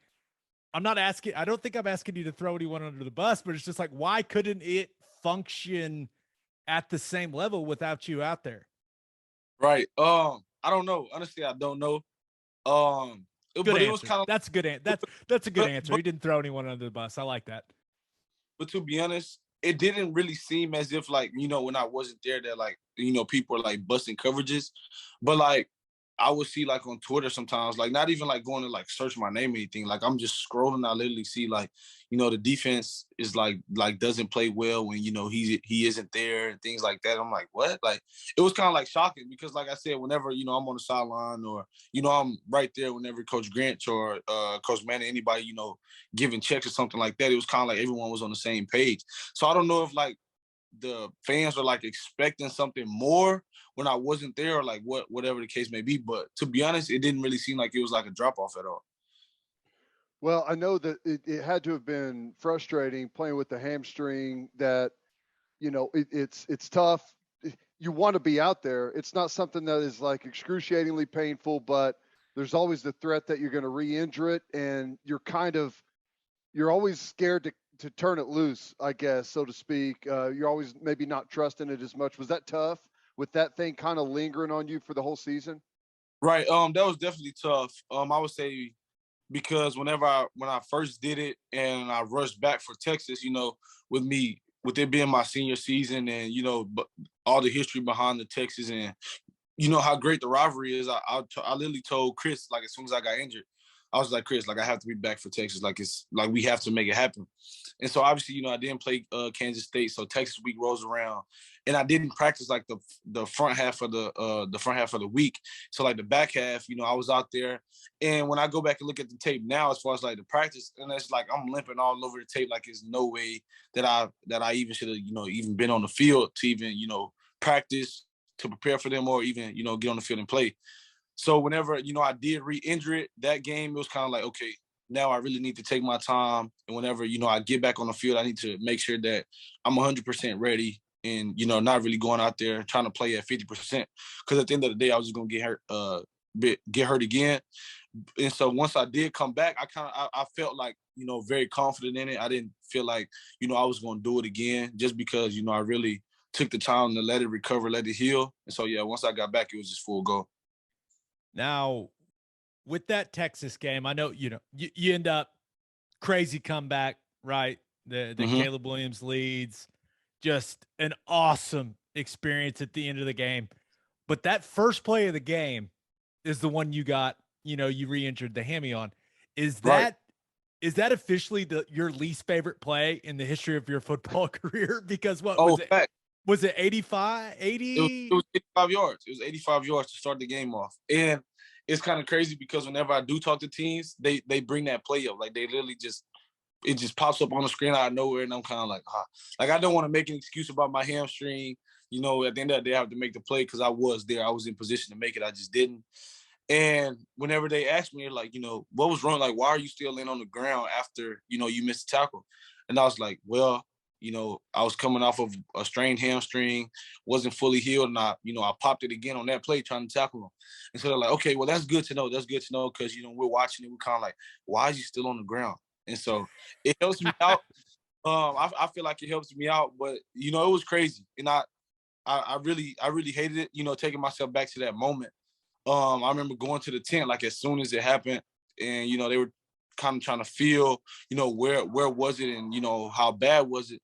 I don't think I'm asking you to throw anyone under the bus, but it's just like, why couldn't it function at the same level without you out there? Right. I don't know. Honestly, I don't know. Good answer. It was kind of that's a good answer. That's a good answer. He didn't throw anyone under the bus. I like that. But to be honest, it didn't really seem as if like, when I wasn't there that like, people are like busting coverages. But like I would see like on Twitter sometimes, like not even like going to like search my name or anything. Like I'm just scrolling. I literally see like, the defense is like doesn't play well when, he isn't there and things like that. I'm like, what? Like it was kind of like shocking because like I said, whenever, I'm on the sideline or, I'm right there whenever Coach Grant or Coach Manning, anybody, giving checks or something like that, it was kind of like everyone was on the same page. So I don't know if like the fans are like expecting something more when I wasn't there or like whatever the case may be. But to be honest, it didn't really seem like it was like a drop off at all. Well, I know that it had to have been frustrating playing with the hamstring that, it's tough. You want to be out there. It's not something that is like excruciatingly painful, but there's always the threat that you're going to re-injure it. And you're always scared to turn it loose, I guess, so to speak. You're always maybe not trusting it as much. Was that tough with that thing kind of lingering on you for the whole season? Right. That was definitely tough. I would say because when I first did it and I rushed back for Texas, with it being my senior season and, all the history behind the Texas and, how great the rivalry is, I literally told Chris, like, as soon as I got injured, I was like, Chris, like, I have to be back for Texas. Like, it's like we have to make it happen. And so obviously, I didn't play Kansas State. So Texas week rolls around and I didn't practice like the front half of the week. So like the back half, I was out there. And when I go back and look at the tape now, as far as like the practice, and it's like I'm limping all over the tape. Like there's no way that I even should have, even been on the field to even, practice to prepare for them or even, get on the field and play. So whenever, I did re-injure it, that game, it was kind of like, okay, now I really need to take my time. And whenever, I get back on the field, I need to make sure that I'm 100% ready and, not really going out there trying to play at 50%. Because at the end of the day, I was just going to get hurt again. And so once I did come back, I felt like, very confident in it. I didn't feel like, I was going to do it again just because, I really took the time to let it recover, let it heal. And so, yeah, once I got back, it was just full go. Now, with that Texas game, I know, you end up crazy comeback, right? The Caleb Williams leads, just an awesome experience at the end of the game. But that first play of the game is the one you got, you re-injured the hammy on. Is that officially your least favorite play in the history of your football career? Because was it 85, 80? It was 85 yards. It was 85 yards to start the game off. And it's kind of crazy because whenever I do talk to teams, they bring that play up. Like they literally it just pops up on the screen out of nowhere. And I'm kind of like, Like I don't want to make an excuse about my hamstring. At the end of the day, I have to make the play because I was there. I was in position to make it. I just didn't. And whenever they asked me, they're like, what was wrong? Like, why are you still laying on the ground after, you missed a tackle? And I was like, well, I was coming off of a strained hamstring, wasn't fully healed. And I popped it again on that play trying to tackle him. And so they're like, okay, well, that's good to know. That's good to know because, we're watching it. We're kind of like, why is he still on the ground? And so it helps me out. I feel like it helps me out, but, it was crazy. And I really hated it, taking myself back to that moment. I remember going to the tent like as soon as it happened, and they were kind of trying to feel, where was it, and how bad was it.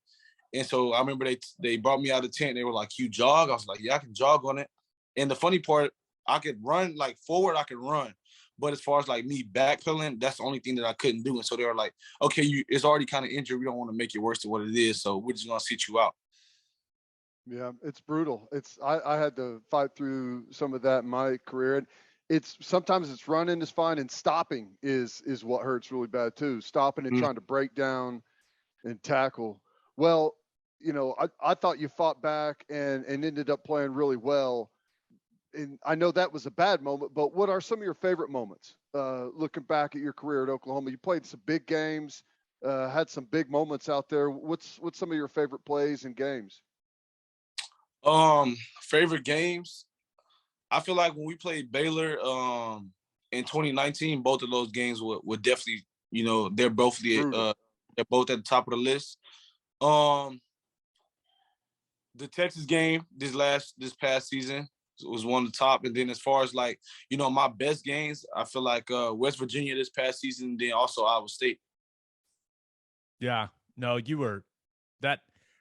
And so I remember they brought me out of the tent. They were like, "You jog?" I was like, "Yeah, I can jog on it." And the funny part, I could run like forward. I could run, but as far as like me backpedaling, that's the only thing that I couldn't do. And so they were like, "Okay, it's already kind of injured. We don't want to make it worse than what it is. So we're just gonna sit you out." Yeah, it's brutal. I had to fight through some of that in my career. And it's sometimes it's running is fine and stopping is what hurts really bad too. Stopping and Mm. trying to break down and tackle. Well, I thought you fought back and ended up playing really well. And I know that was a bad moment, but what are some of your favorite moments looking back at your career at Oklahoma? You played some big games, had some big moments out there. What's some of your favorite plays and games? Favorite games. I feel like when we played Baylor in 2019, both of those games were definitely, Brutal. they're both at the top of the list. Um, the Texas game this past season was one of the top, and then as far as like my best games, I feel like West Virginia this past season, then also Iowa State. Yeah, no, you were that.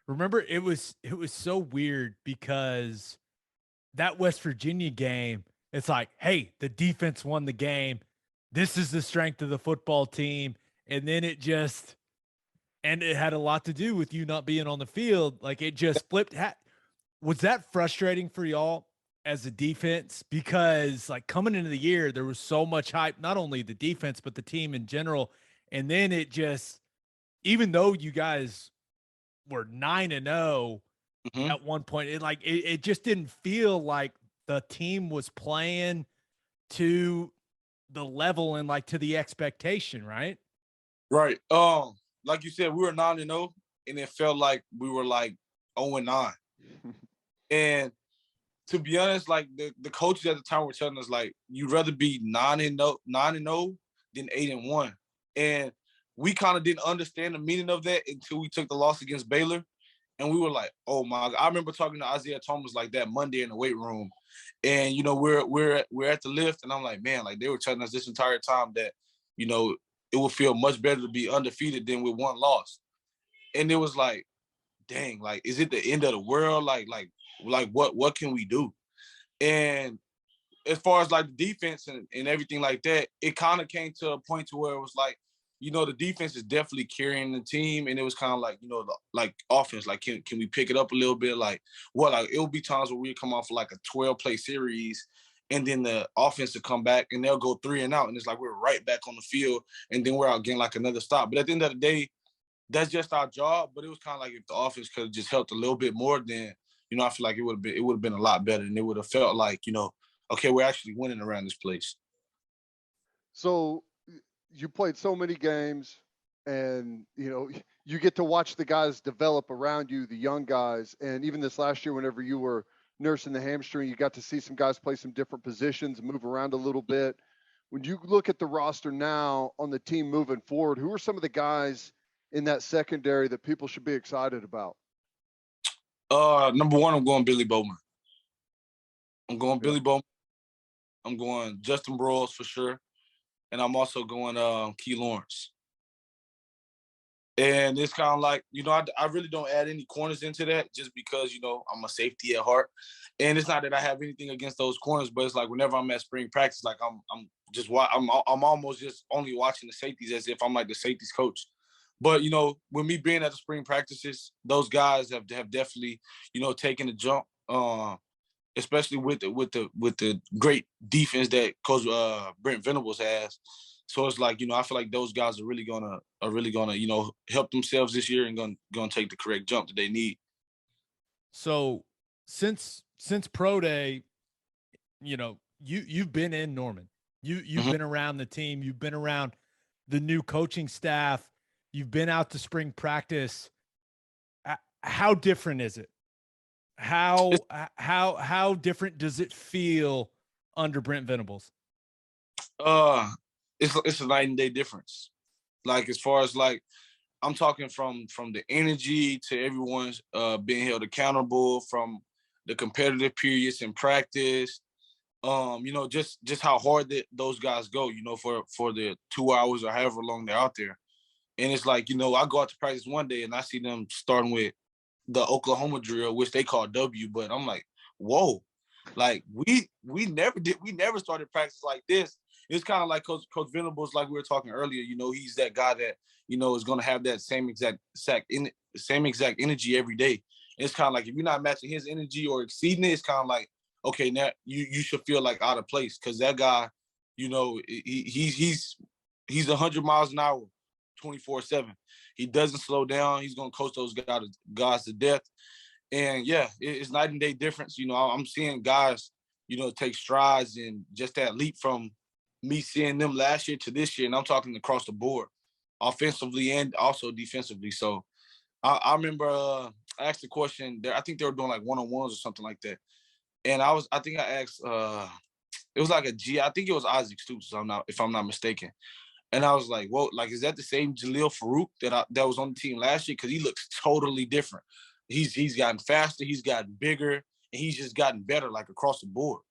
Remember, it was so weird because that West Virginia game, it's like, hey, the defense won the game. This is the strength of the football team. And then and it had a lot to do with you not being on the field. Like it just flipped. Was that frustrating for y'all as a defense? Because like coming into the year, there was so much hype, not only the defense, but the team in general. And then it just, even though you guys were 9-0, Mm-hmm. at one point. It just didn't feel like the team was playing to the level and like to the expectation, right? Right. Like you said, we were 9-0, and it felt like we were like 0-9. And to be honest, like the coaches at the time were telling us like you'd rather be 9-0 than 8-1. And we kind of didn't understand the meaning of that until we took the loss against Baylor. And we were like, oh my God. I remember talking to Isaiah Thomas like that Monday in the weight room. And we're at the lift, and I'm like, man, like they were telling us this entire time that, it would feel much better to be undefeated than with one loss. And it was like, dang, like, is it the end of the world? Like what can we do? And as far as like the defense and everything like that, it kind of came to a point to where it was like, the defense is definitely carrying the team. And it was kind of like, like offense, like, can we pick it up a little bit? Like, like it'll be times where we come off like a 12-play series, and then the offense will come back and they'll go 3 and out. And it's like, we're right back on the field, and then we're out getting like another stop. But at the end of the day, that's just our job. But it was kind of like if the offense could have just helped a little bit more, then, I feel like it would have been a lot better. And it would have felt like, okay, we're actually winning around this place. So you played so many games and you get to watch the guys develop around you, the young guys. And even this last year, whenever you were nursing the hamstring, you got to see some guys play some different positions, move around a little bit. When you look at the roster now on the team moving forward, who are some of the guys in that secondary that people should be excited about? Number one, I'm going Billy Bowman. I'm going Yep. Billy Bowman. I'm going Justin Broyles for sure. And I'm also going Key Lawrence. And it's kind of like, I really don't add any corners into that just because, I'm a safety at heart. And it's not that I have anything against those corners, but it's like whenever I'm at spring practice, like I'm almost just only watching the safeties as if I'm like the safeties coach. But, with me being at the spring practices, those guys have definitely, taken the jump, especially with the great defense that Coach Brent Venables has. So it's like, I feel like those guys are really gonna help themselves this year and gonna take the correct jump that they need. So since pro day, you've been in Norman You've been around the team, you've been around the new coaching staff, you've been out to spring practice. How different is it? How different does it feel under Brent Venables? It's a night and day difference. Like as far as like I'm talking from the energy to everyone's being held accountable, from the competitive periods in practice. Just how hard that those guys go, for the 2 hours or however long they're out there. And it's like, I go out to practice one day and I see them starting with the Oklahoma drill, which they call W, but I'm like, whoa, like we never started practice like this. It's kind of like Coach Venables, like we were talking earlier. He's that guy that is going to have that same exact energy every day. And it's kind of like if you're not matching his energy or exceeding it, it's kind of like, okay, now you should feel like out of place, because that guy, he's 100 miles an hour, 24/7. He doesn't slow down. He's gonna coach those guys to death. And yeah, it's night and day difference. I'm seeing guys, take strides, and just that leap from me seeing them last year to this year, and I'm talking across the board, offensively and also defensively. So I remember I asked the question there. I think they were doing like one-on-ones or something like that. And I think I asked, it was like I think it was Isaac Stoops, if I'm not mistaken. And I was like, "Whoa, like, is that the same Jaleel Farouk that was on the team last year? Because he looks totally different. He's gotten faster, he's gotten bigger, and he's just gotten better, like across the board."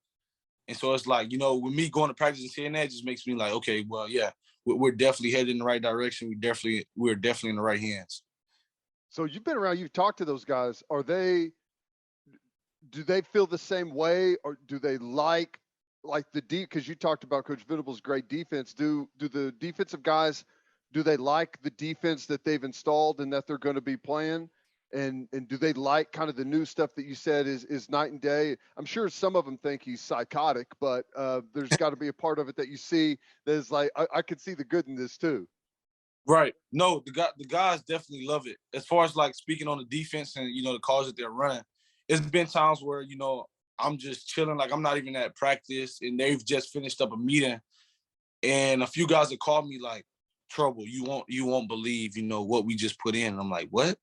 And so it's like, with me going to practice and seeing that, just makes me like, okay, well, yeah, we're definitely headed in the right direction. We're definitely in the right hands. So you've been around, you've talked to those guys. Do they feel the same way, or do they like the deep? Because you talked about Coach Venables' great defense. Do the defensive guys, do they like the defense that they've installed and that they're going to be playing? And do they like kind of the new stuff that you said is night and day? I'm sure some of them think he's psychotic, but there's got to be a part of it that you see that is like, I could see the good in this too. Right. No, the guys definitely love it. As far as like speaking on the defense and the calls that they're running, it's been times where I'm just chilling, like I'm not even at practice, and they've just finished up a meeting, and a few guys have called me like, "Trouble, you won't believe what we just put in." And I'm like, "What?"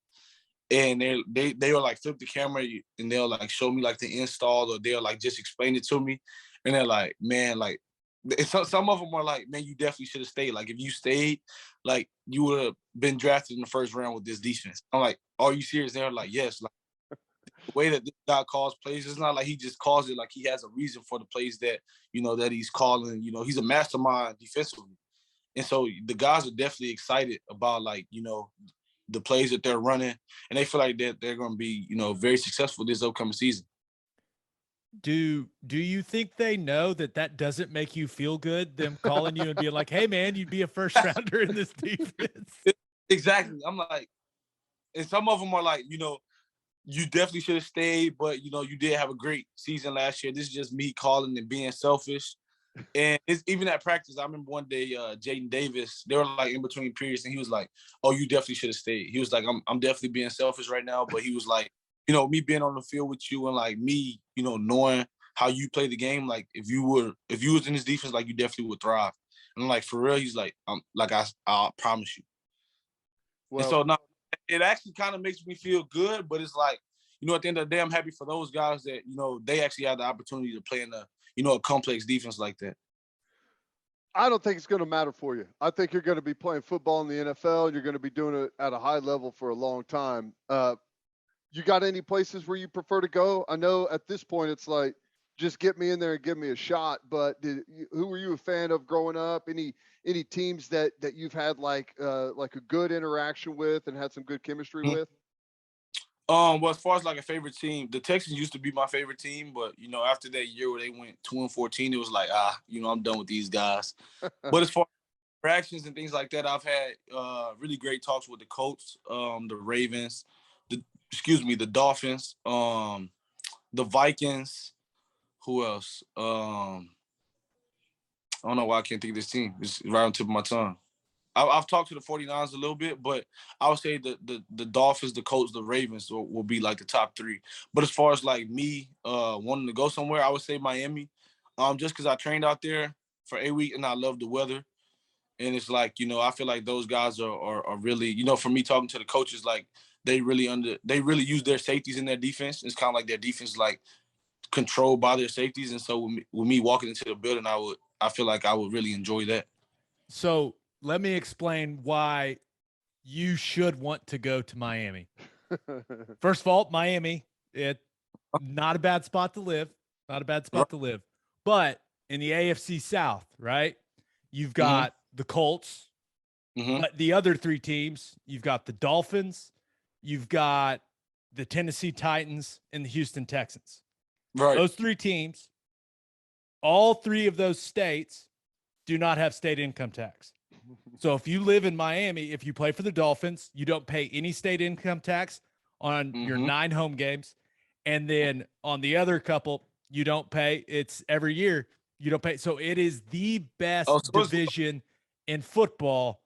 And they will like flip the camera and they'll like show me like the install, or they'll like just explain it to me, and they're like, "Man, like." Some of them are like, "Man, you definitely should have stayed. Like, if you stayed, like, you would have been drafted in the first round with this defense." I'm like, "Are you serious?" They're like, "Yes." Like, the way that this guy calls plays, it's not like he just calls it. Like, he has a reason for the plays that that he's calling. He's a mastermind defensively, and so the guys are definitely excited about like the plays that they're running, and they feel like that they're going to be very successful this upcoming season. Do you think they know that doesn't make you feel good, them calling you and being like, "Hey man, you'd be a first rounder in this defense"? Exactly. I'm like, and some of them are like, you definitely should have stayed, but you did have a great season last year. This is just me calling and being selfish. And it's even at practice. I remember one day, Jaden Davis, they were like in between periods, and he was like, "Oh, you definitely should have stayed." He was like, I'm definitely being selfish right now," but he was like, me being on the field with you, and like me, knowing how you play the game, like if you was in this defense, like you definitely would thrive. And I'm like, for real, he's like, I promise you. Well, and so now it actually kind of makes me feel good, but it's like, at the end of the day, I'm happy for those guys that, they actually had the opportunity to play in a complex defense like that. I don't think it's going to matter for you. I think you're going to be playing football in the NFL, and you're going to be doing it at a high level for a long time. You got any places where you prefer to go? I know at this point it's like, just get me in there and give me a shot. But who were you a fan of growing up? Any teams that you've had like a good interaction with and had some good chemistry with? Well, as far as like a favorite team, the Texans used to be my favorite team, but after that year where they went 2-14, it was like, I'm done with these guys. But as far as interactions and things like that, I've had really great talks with the Colts, the Ravens, the Dolphins, the Vikings. Who else? I don't know why I can't think of this team. It's right on the tip of my tongue. I've talked to the 49ers a little bit, but I would say the Dolphins, the Colts, the Ravens will be like the top three. But as far as like me wanting to go somewhere, I would say Miami, just because I trained out there. for 8 weeks, and I love the weather. And it's like, I feel like those guys are really, for me talking to the coaches, like they really use their safeties in their defense. It's kind of like their defense like controlled by their safeties. And so with me walking into the building, I feel like I would really enjoy that. So let me explain why you should want to go to Miami. First of all, Miami, not a bad spot to live. Not a bad spot to live. But in the AFC South, right, you've got the Colts, but the other three teams, you've got the Dolphins, you've got the Tennessee Titans, and the Houston Texans. Right. Those three teams, all three of those states do not have state income tax. So if you live in Miami, if you play for the Dolphins, you don't pay any state income tax on your 9 home games. And then on the other couple, you don't pay. It's every year you don't pay. So it is the best division in football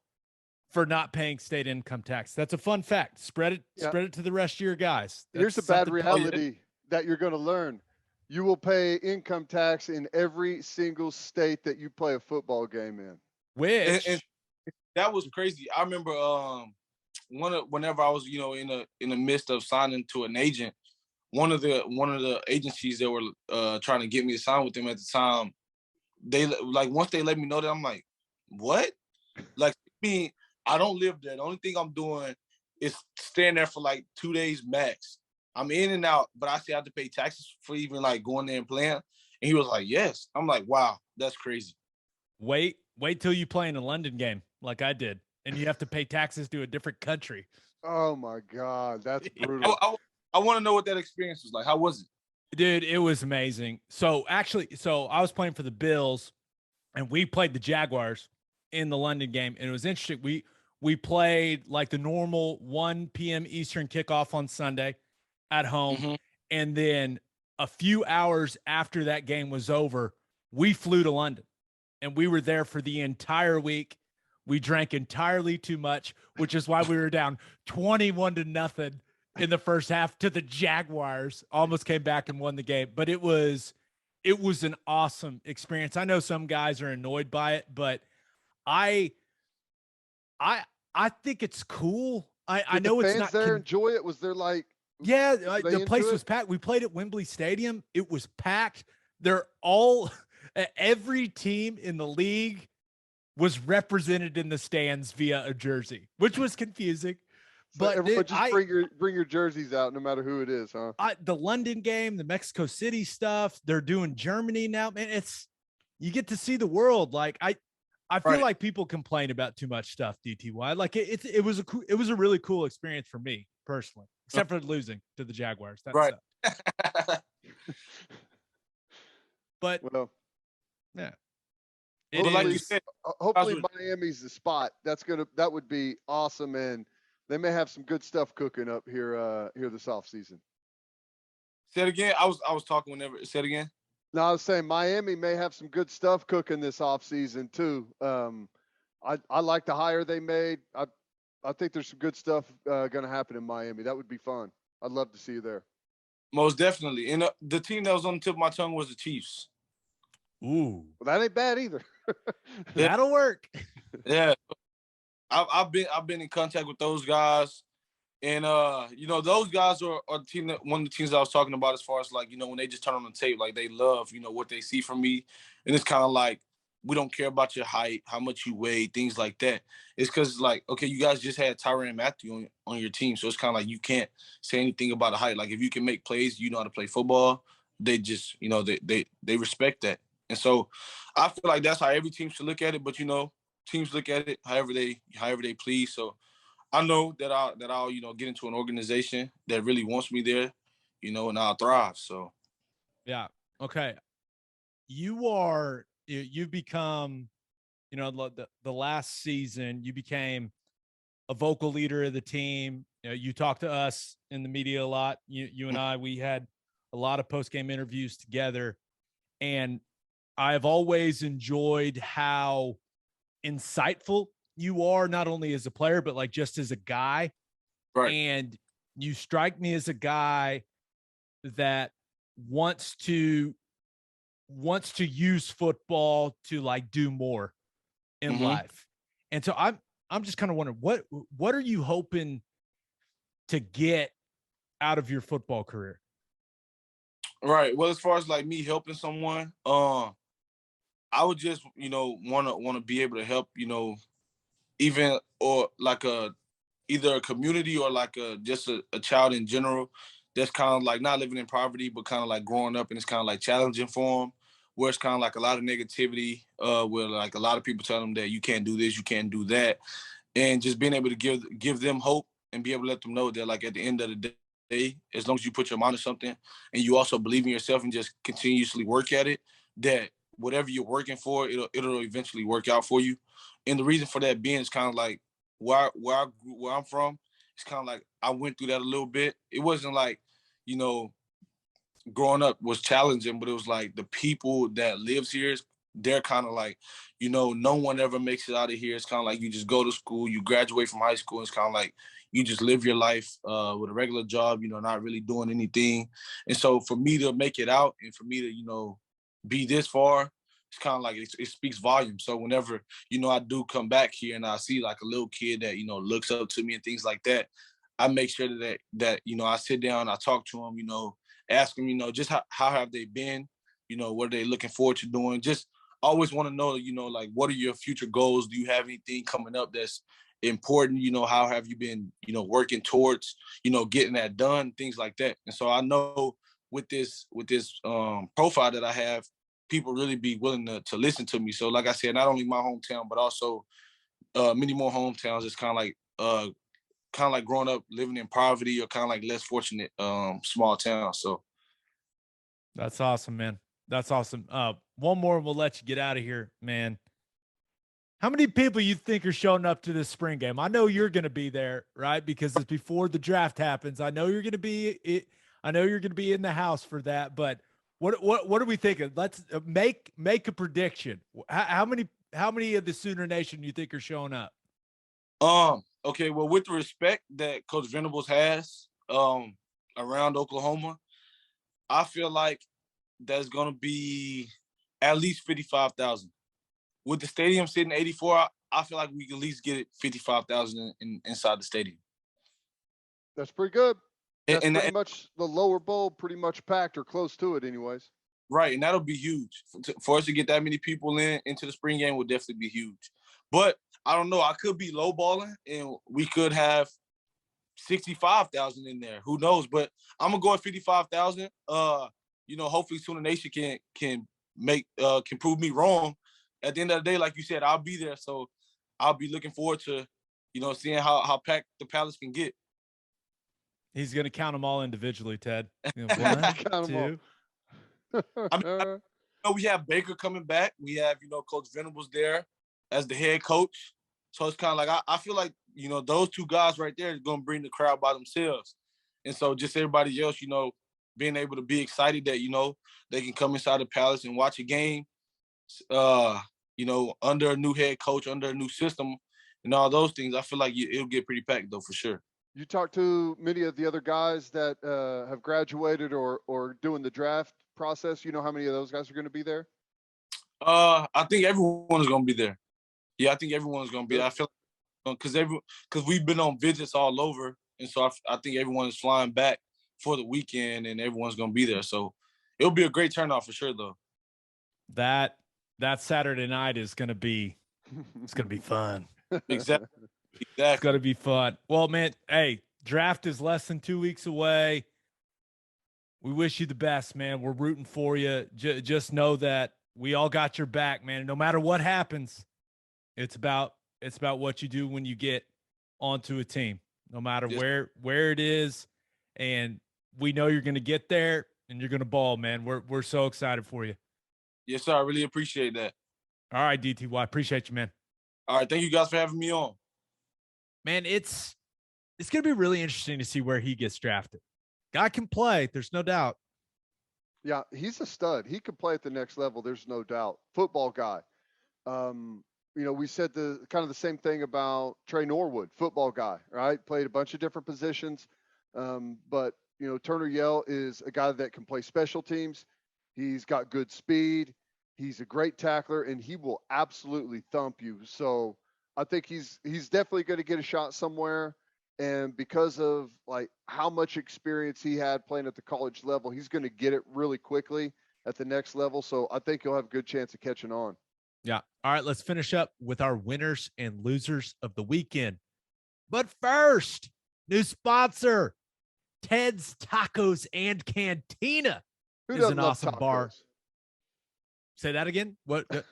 for not paying state income tax. That's a fun fact. Spread it to the rest of your guys. Here's a bad reality that you're going to learn. You will pay income tax in every single state that you play a football game in. Which and that was crazy. I remember whenever I was, in the midst of signing to an agent, one of the agencies that were trying to get me to sign with them at the time, they like once they let me know that, I'm like, what? Like, me, I don't live there. The only thing I'm doing is staying there for like 2 days max. I'm in and out, but I still have to pay taxes for even like going there and playing. And he was like, yes. I'm like, wow, that's crazy. Wait till you play in a London game like I did, and you have to pay taxes to a different country. Oh my God, that's brutal. I want to know what that experience was like. How was it? Dude, it was amazing. So I was playing for the Bills, and we played the Jaguars in the London game, and it was interesting. We played like the normal 1 p.m. Eastern kickoff on Sunday at home, and then a few hours after that game was over, we flew to London, and we were there for the entire week. We drank entirely too much, which is why we were down 21-0 in the first half to the Jaguars. Almost came back and won the game, but it was an awesome experience. I know some guys are annoyed by it, but I think it's cool. I know it's not there enjoy it. Was there like, yeah, the place was packed. We played at Wembley Stadium. It was packed. Every team in the league was represented in the stands via a jersey, which was confusing. But everyone just bring your jerseys out, no matter who it is, huh? The London game, the Mexico City stuff, they're doing Germany now. Man, you get to see the world. Like I feel like people complain about too much stuff. DTY, like it was a really cool experience for me personally, except for losing to the Jaguars. That sucked. But yeah. Like you said, hopefully Miami's the spot. That would be awesome, and they may have some good stuff cooking up here this offseason. Say it again. I was talking whenever. Say it again. No, I was saying Miami may have some good stuff cooking this offseason too. I like the hire they made. I think there's some good stuff going to happen in Miami. That would be fun. I'd love to see you there. Most definitely. And the team that was on the tip of my tongue was the Chiefs. Ooh, well, that ain't bad either. That'll work. Yeah, I've been in contact with those guys, and those guys are the team one of the teams I was talking about as far as like when they just turn on the tape, like they love what they see from me, and it's kind of like we don't care about your height, how much you weigh, things like that. It's because like okay, you guys just had Tyrann Mathieu on your team, so it's kind of like you can't say anything about the height. Like if you can make plays, you know how to play football. They just they respect that. And so I feel like that's how every team should look at it. But, teams look at it however they please. So I know that I'll get into an organization that really wants me there, and I'll thrive. So. Yeah. Okay. You've become, the last season, you became a vocal leader of the team. You talk to us in the media a lot. You and I, we had a lot of post-game interviews together, and I've always enjoyed how insightful you are, not only as a player, but like just as a guy. Right. And you strike me as a guy that wants to wants to use football to like do more in life. And so I'm just kind of wondering what are you hoping to get out of your football career? Right. Well, as far as like me helping someone, I would just, want to be able to help, even or like either a community or like just a child in general that's kind of like not living in poverty, but kind of like growing up and it's kind of like challenging for them, where it's kind of like a lot of negativity, where like a lot of people tell them that you can't do this, you can't do that, and just being able to give them hope and be able to let them know that like at the end of the day, as long as you put your mind to something and you also believe in yourself and just continuously work at it, that whatever you're working for, it'll eventually work out for you. And the reason for that being is kind of like where I'm from. It's kind of like I went through that a little bit. It wasn't like, you know, growing up was challenging, but it was like the people that lives here, they're kind of like, no one ever makes it out of here. It's kind of like you just go to school, you graduate from high school. It's kind of like you just live your life with a regular job, not really doing anything. And so for me to make it out and for me to, be this far, it's kind of like it speaks volumes. So whenever, I do come back here and I see like a little kid that, looks up to me and things like that, I make sure that I sit down, I talk to them, ask them, just how have they been, what are they looking forward to doing? Just always want to know, like what are your future goals? Do you have anything coming up that's important? How have you been, working towards, getting that done, things like that. And so I know with this profile that I have, people really be willing to listen to me. So like I said, not only my hometown, but also many more hometowns. It's kind of like growing up living in poverty or kind of like less fortunate small towns. So That's awesome, man. That's awesome. One more and we'll let you get out of here, man. How many people you think are showing up to this spring game? I know you're going to be there, right? Because it's before the draft happens. I know you're going to be I know you're going to be in the house for that, but what are we thinking? Let's make a prediction. How many of the Sooner Nation you think are showing up? Okay, well, with the respect that Coach Venables has around Oklahoma, I feel like that's gonna be at least 55,000. With the stadium sitting 84, I feel like we can at least get it 55,000 inside the stadium. That's pretty good. That's And pretty much the lower bowl, pretty much packed or close to it, anyways. right, and that'll be huge for us to get that many people into the spring game. Will definitely be huge. But I don't know. I could be lowballing, and we could have 65,000 in there. Who knows? But I'm gonna go at 55,000. Hopefully Sooner Nation can prove me wrong. At the end of the day, like you said, I'll be there. So I'll be looking forward to, seeing how packed the Palace can get. He's going to count them all individually, Ted. Count 'em two. We have Baker coming back. We have, Coach Venables there as the head coach. So it's kind of like I feel like, those two guys right there are going to bring the crowd by themselves. And so just everybody else, being able to be excited that, they can come inside the Palace and watch a game, under a new head coach, under a new system and all those things. I feel like it'll get pretty packed, though, for sure. You talk to many of the other guys that have graduated or doing the draft process. You know how many of those guys are going to be there? I think everyone is going to be there. Yeah, I think everyone's going to be there. I feel like because we've been on visits all over, and so I think everyone is flying back for the weekend, and everyone's going to be there. So it'll be a great turnout for sure, though. That Saturday night is going to be fun. Exactly. It's going to be fun. Well, man, hey, draft is less than 2 weeks away. We wish you the best, man. We're rooting for you. Just know that we all got your back, man. No matter what happens, it's about what you do when you get onto a team, no matter where it is. And we know you're going to get there and you're going to ball, man. We're so excited for you. Yes, sir. I really appreciate that. All right, DTY. Appreciate you, man. All right. Thank you guys for having me on. Man, it's going to be really interesting to see where he gets drafted. Guy can play. There's no doubt. Yeah, he's a stud. He could play at the next level. There's no doubt. Football guy. We said the kind of the same thing about Trey Norwood, football guy, right? Played a bunch of different positions. But Turner-Yell is a guy that can play special teams. He's got good speed. He's a great tackler, and he will absolutely thump you. So I think he's definitely going to get a shot somewhere. And because of like how much experience he had playing at the college level, he's going to get it really quickly at the next level. So I think he'll have a good chance of catching on. Yeah. All right, let's finish up with our winners and losers of the weekend. But first, new sponsor, Ted's Tacos and Cantina Who is doesn't an love awesome tacos? bar. Say that again. What? I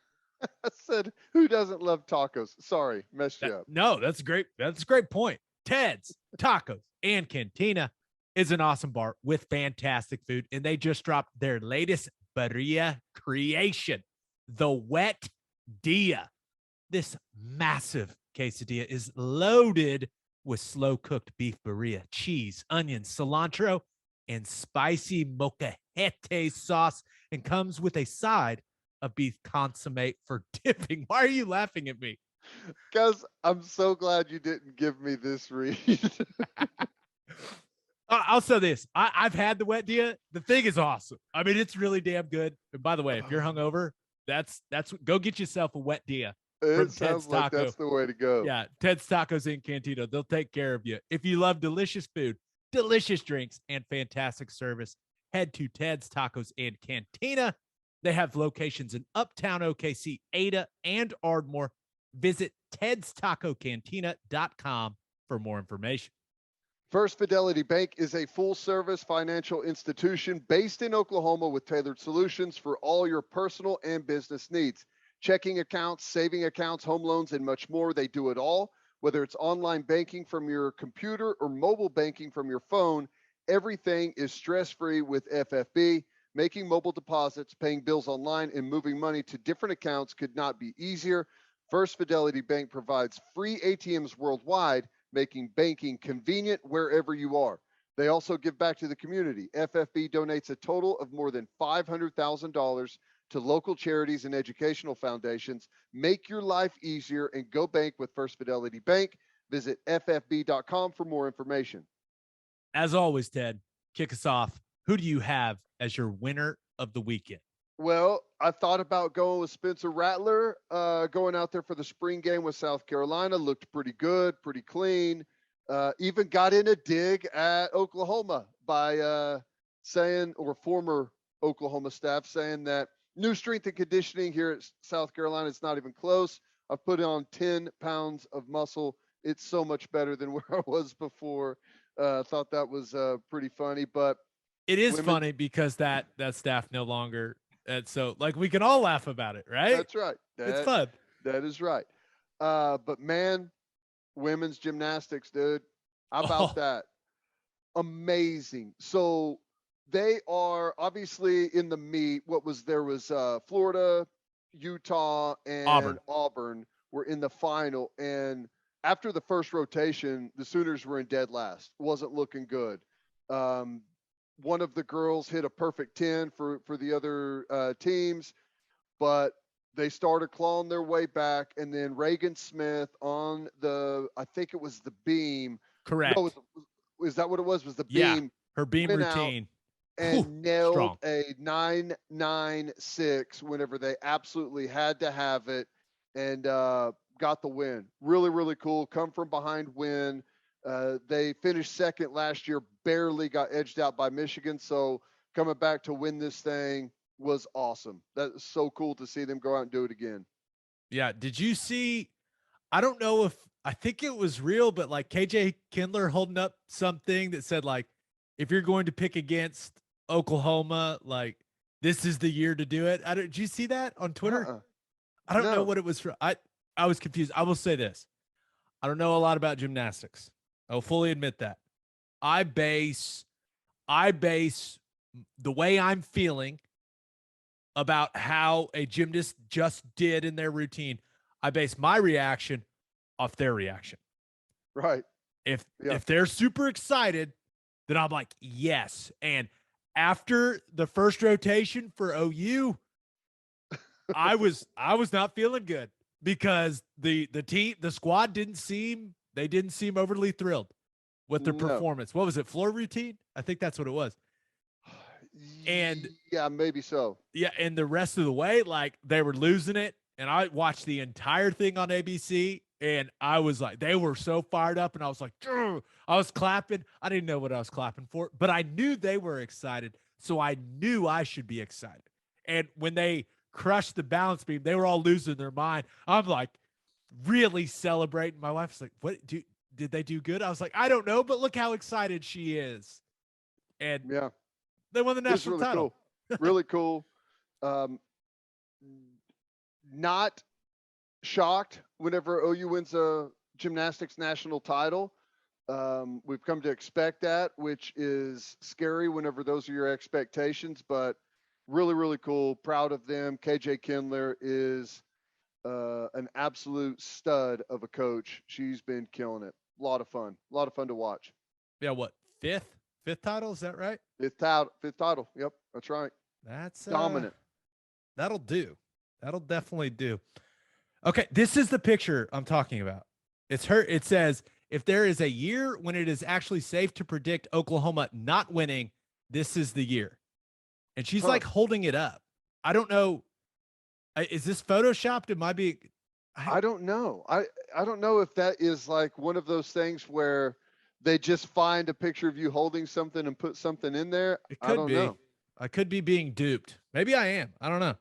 said, who doesn't love tacos? Sorry, messed you up. No, that's great. That's a great point. Ted's Tacos and Cantina is an awesome bar with fantastic food, and they just dropped their latest birria creation, the Wet Dia. This massive quesadilla is loaded with slow-cooked beef birria, cheese, onions, cilantro, and spicy molcajete sauce, and comes with a side of beef consomme for dipping. Why are you laughing at me? Because I'm so glad you didn't give me this read. I'll say this. I've had the Wet Dia. The thing is awesome. I mean, it's really damn good. And by the way, if you're hungover, that's go get yourself a Wet Dia. It sounds like that's the way to go. Yeah, Ted's Tacos and Cantina. They'll take care of you. If you love delicious food, delicious drinks, and fantastic service, head to Ted's Tacos and Cantina. They have locations in Uptown OKC, Ada, and Ardmore. Visit tedstacocantina.com for more information. First Fidelity Bank is a full-service financial institution based in Oklahoma with tailored solutions for all your personal and business needs. Checking accounts, saving accounts, home loans, and much more. They do it all. Whether it's online banking from your computer or mobile banking from your phone, everything is stress-free with FFB. Making mobile deposits, paying bills online, and moving money to different accounts could not be easier. First Fidelity Bank provides free ATMs worldwide, making banking convenient wherever you are. They also give back to the community. FFB donates a total of more than $500,000 to local charities and educational foundations. Make your life easier and go bank with First Fidelity Bank. Visit ffb.com for more information. As always, Ted, kick us off. Who do you have as your winner of the weekend? Well, I thought about going with Spencer Rattler, going out there for the spring game with South Carolina. Looked pretty good, pretty clean. Even got in a dig at Oklahoma by saying, or former Oklahoma staff saying that new strength and conditioning here at South Carolina is not even close. I've put on 10 pounds of muscle. It's so much better than where I was before. Thought that was pretty funny, but it is funny because that staff no longer. And so, like, we can all laugh about it, right? That's right. It's fun. That is right. But man, women's gymnastics, dude. How about that? Amazing. So they are obviously in the meet. There was Florida, Utah, and Auburn were in the final. And after the first rotation, the Sooners were in dead last. Wasn't looking good. One of the girls hit a perfect 10 for the other teams, but they started clawing their way back. And then Reagan Smith on I think it was the beam. Correct. No, is that what it was? Was the beam? Her beam routine. And nailed a 9.96 whenever they absolutely had to have it, and got the win. Really, really cool. Come from behind win. They finished second last year, barely got edged out by Michigan. So coming back to win this thing was awesome. That's so cool to see them go out and do it again. Yeah. Did you see? I don't know I think it was real, but like KJ Kindler holding up something that said, like, if you're going to pick against Oklahoma, like, this is the year to do it. Did you see that on Twitter? I don't know what it was for. I was confused. I will say this. I don't know a lot about gymnastics. I'll fully admit that. I base the way I'm feeling about how a gymnast just did in their routine. I base my reaction off their reaction. Right. If they're super excited, then I'm like, yes. And after the first rotation for OU, I was not feeling good because the squad didn't seem overly thrilled with their performance. What was it? Floor routine? I think that's what it was. And yeah, maybe so. yeah, and the rest of the way, like they were losing it. And I watched the entire thing on ABC, and I was like, they were so fired up, and I was like, "Grr." I was clapping. I didn't know what I was clapping for, but I knew they were excited, so I knew I should be excited. And when they crushed the balance beam, they were all losing their mind. I'm like really celebrating. My wife's like, did they do good? I was like, I don't know, but look how excited she is. And Yeah, they won the it was national really title. cool. Really cool. Not shocked whenever OU wins a gymnastics national title. We've come to expect that, which is scary whenever those are your expectations, but really, really cool. Proud of them. KJ Kindler is an absolute stud of a coach. She's been killing it. A lot of fun. A lot of fun to watch. Yeah, what, fifth title? Is that right? Fifth title. Yep, that's right. That's Dominant. That'll do. That'll definitely do. Okay, this is the picture I'm talking about. It's her. It says, if there is a year when it is actually safe to predict Oklahoma not winning, this is the year. And she's like holding it up. I don't know. Is this photoshopped? It might be. I don't know. I don't know if that is like one of those things where they just find a picture of you holding something and put something in there. It I could don't be. know. I could be being duped. Maybe I am. I don't know.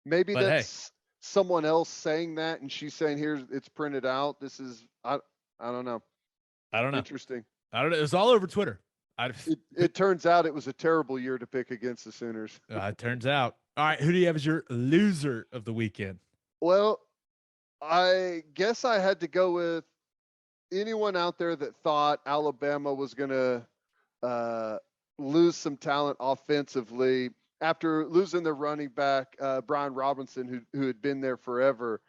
Maybe But that's someone else saying that, and she's saying, "Here's it's printed out." This is I don't know. I don't know. Interesting. I don't know. It was all over Twitter. It turns out it was a terrible year to pick against the Sooners. It turns out. All right, who do you have as your loser of the weekend? Well, I guess I had to go with anyone out there that thought Alabama was going to lose some talent offensively after losing their running back, Brian Robinson, who had been there forever.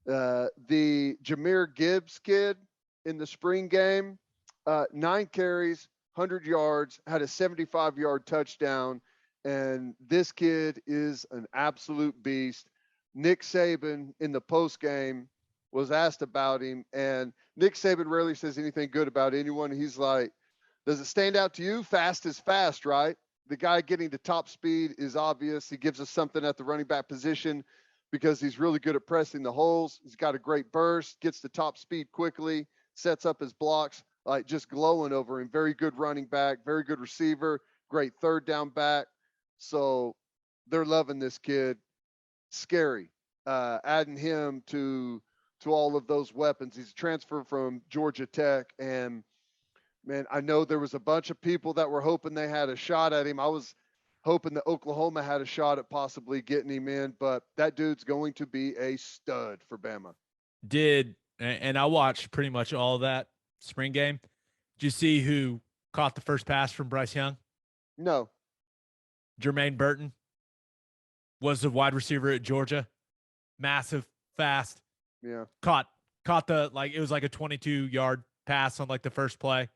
The Jahmyr Gibbs kid in the spring game, 9 carries, 100 yards, had a 75-yard touchdown. And this kid is an absolute beast. Nick Saban in the post game was asked about him, and Nick Saban rarely says anything good about anyone. He's like, does it stand out to you? Fast is fast, right? The guy getting to top speed is obvious. He gives us something at the running back position because he's really good at pressing the holes. He's got a great burst, gets to top speed quickly, sets up his blocks, like just glowing over him. Very good running back, very good receiver, great third down back. So they're loving this kid. Scary. Adding him to all of those weapons. He's a transfer from Georgia Tech, and man, I know there was a bunch of people that were hoping they had a shot at him. I was hoping that Oklahoma had a shot at possibly getting him in, but that dude's going to be a stud for Bama. And I watched pretty much all of that spring game. Did you see who caught the first pass from Bryce Young? No. Jermaine Burton was the wide receiver at Georgia. Massive, fast. Yeah. Caught the, like, it was like a 22-yard pass on like the first play.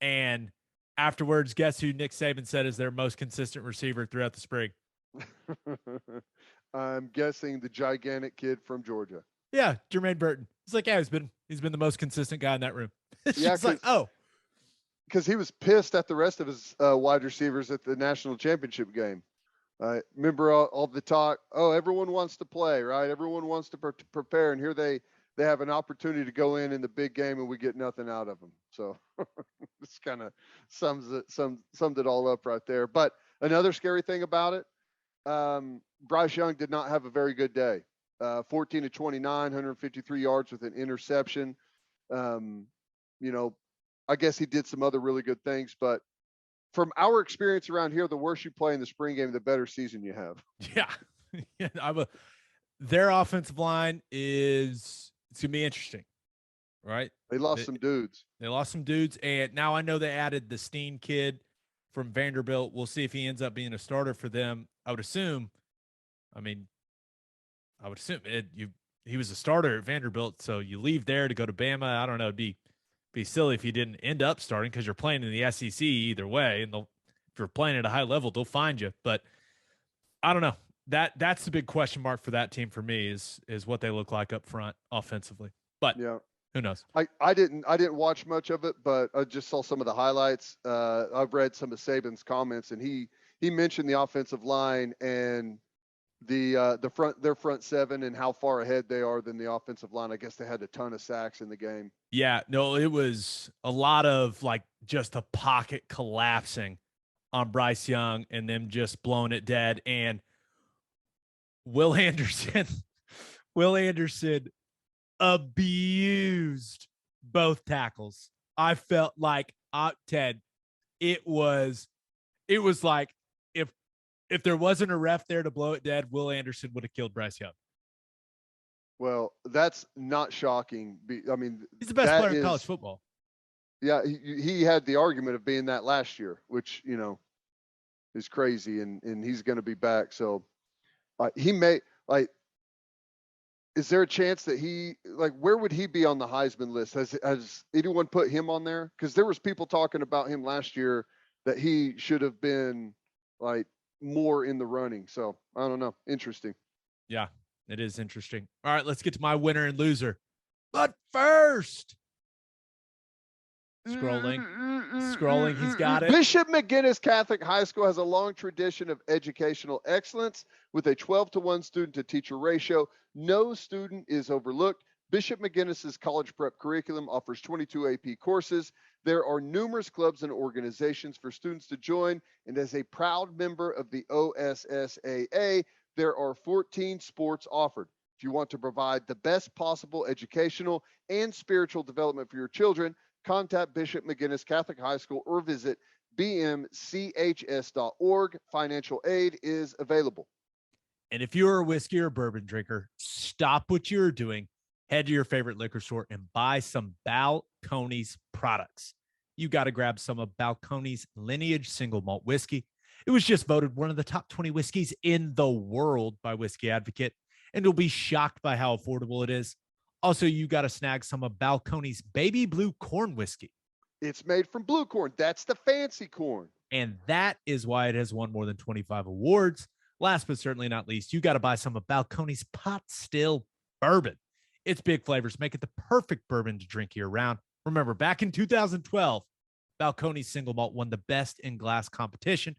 And afterwards, guess who Nick Saban said is their most consistent receiver throughout the spring? I'm guessing the gigantic kid from Georgia. Yeah, Jermaine Burton. He's like, yeah, he's been the most consistent guy in that room. Yeah, like, because he was pissed at the rest of his wide receivers at the national championship game. Remember all the talk? Oh, everyone wants to play, right? Everyone wants to prepare, and here they have an opportunity to go in the big game, and we get nothing out of them. So this kind of summed it all up right there. But another scary thing about it, Bryce Young did not have a very good day. 14 to 29, 153 yards with an interception. I guess he did some other really good things, but from our experience around here, the worse you play in the spring game, the better season you have. Yeah. Their offensive line it's going to be interesting, right? They lost some dudes. They lost some dudes, and now I know they added the Steen kid from Vanderbilt. We'll see if he ends up being a starter for them. I would assume he was a starter at Vanderbilt, so you leave there to go to Bama. I don't know. It'd be silly if he didn't end up starting because you're playing in the SEC either way, and if you're playing at a high level, they'll find you. But I don't know. That's the big question mark for that team for me is what they look like up front offensively. But yeah, who knows? I didn't watch much of it, but I just saw some of the highlights. I've read some of Saban's comments, and he he mentioned the offensive line and their front seven and how far ahead they are than the offensive line. I guess they had a ton of sacks in the game. Yeah, no, it was a lot of like just a pocket collapsing on Bryce Young and them just blowing it dead. And Will Anderson, Will Anderson abused both tackles. I felt like Ted, it was like if there wasn't a ref there to blow it dead, Will Anderson would have killed Bryce Young. Well, that's not shocking. I mean, He's the best player in college football. Yeah, he had the argument of being that last year, which, is crazy, and he's going to be back. So he may, is there a chance that where would he be on the Heisman list? Has anyone put him on there? Because there was people talking about him last year that he should have been more in the running. So I don't know. Interesting. Yeah, it is interesting. All right, let's get to my winner and loser. But first, scrolling, he's got it. Bishop McGinnis Catholic High School has a long tradition of educational excellence with a 12-to-1 student-to-teacher ratio. No student is overlooked. Bishop McGinnis's college prep curriculum offers 22 AP courses. There are numerous clubs and organizations for students to join, and as a proud member of the OSSAA, there are 14 sports offered. If you want to provide the best possible educational and spiritual development for your children, contact Bishop McGinnis Catholic High School or visit bmchs.org. Financial aid is available. And if you're a whiskey or bourbon drinker, stop what you're doing, head to your favorite liquor store and buy some Balcones products. You got to grab some of Balcones Lineage Single Malt Whiskey. It was just voted one of the top 20 whiskeys in the world by Whiskey Advocate, and you'll be shocked by how affordable it is. Also, you got to snag some of Balcones Baby Blue Corn Whiskey. It's made from blue corn. That's the fancy corn. And that is why it has won more than 25 awards. Last but certainly not least, you got to buy some of Balcones Pot Still Bourbon. Its big flavors make it the perfect bourbon to drink year-round. Remember, back in 2012, Balcones Single Malt won the Best in Glass competition,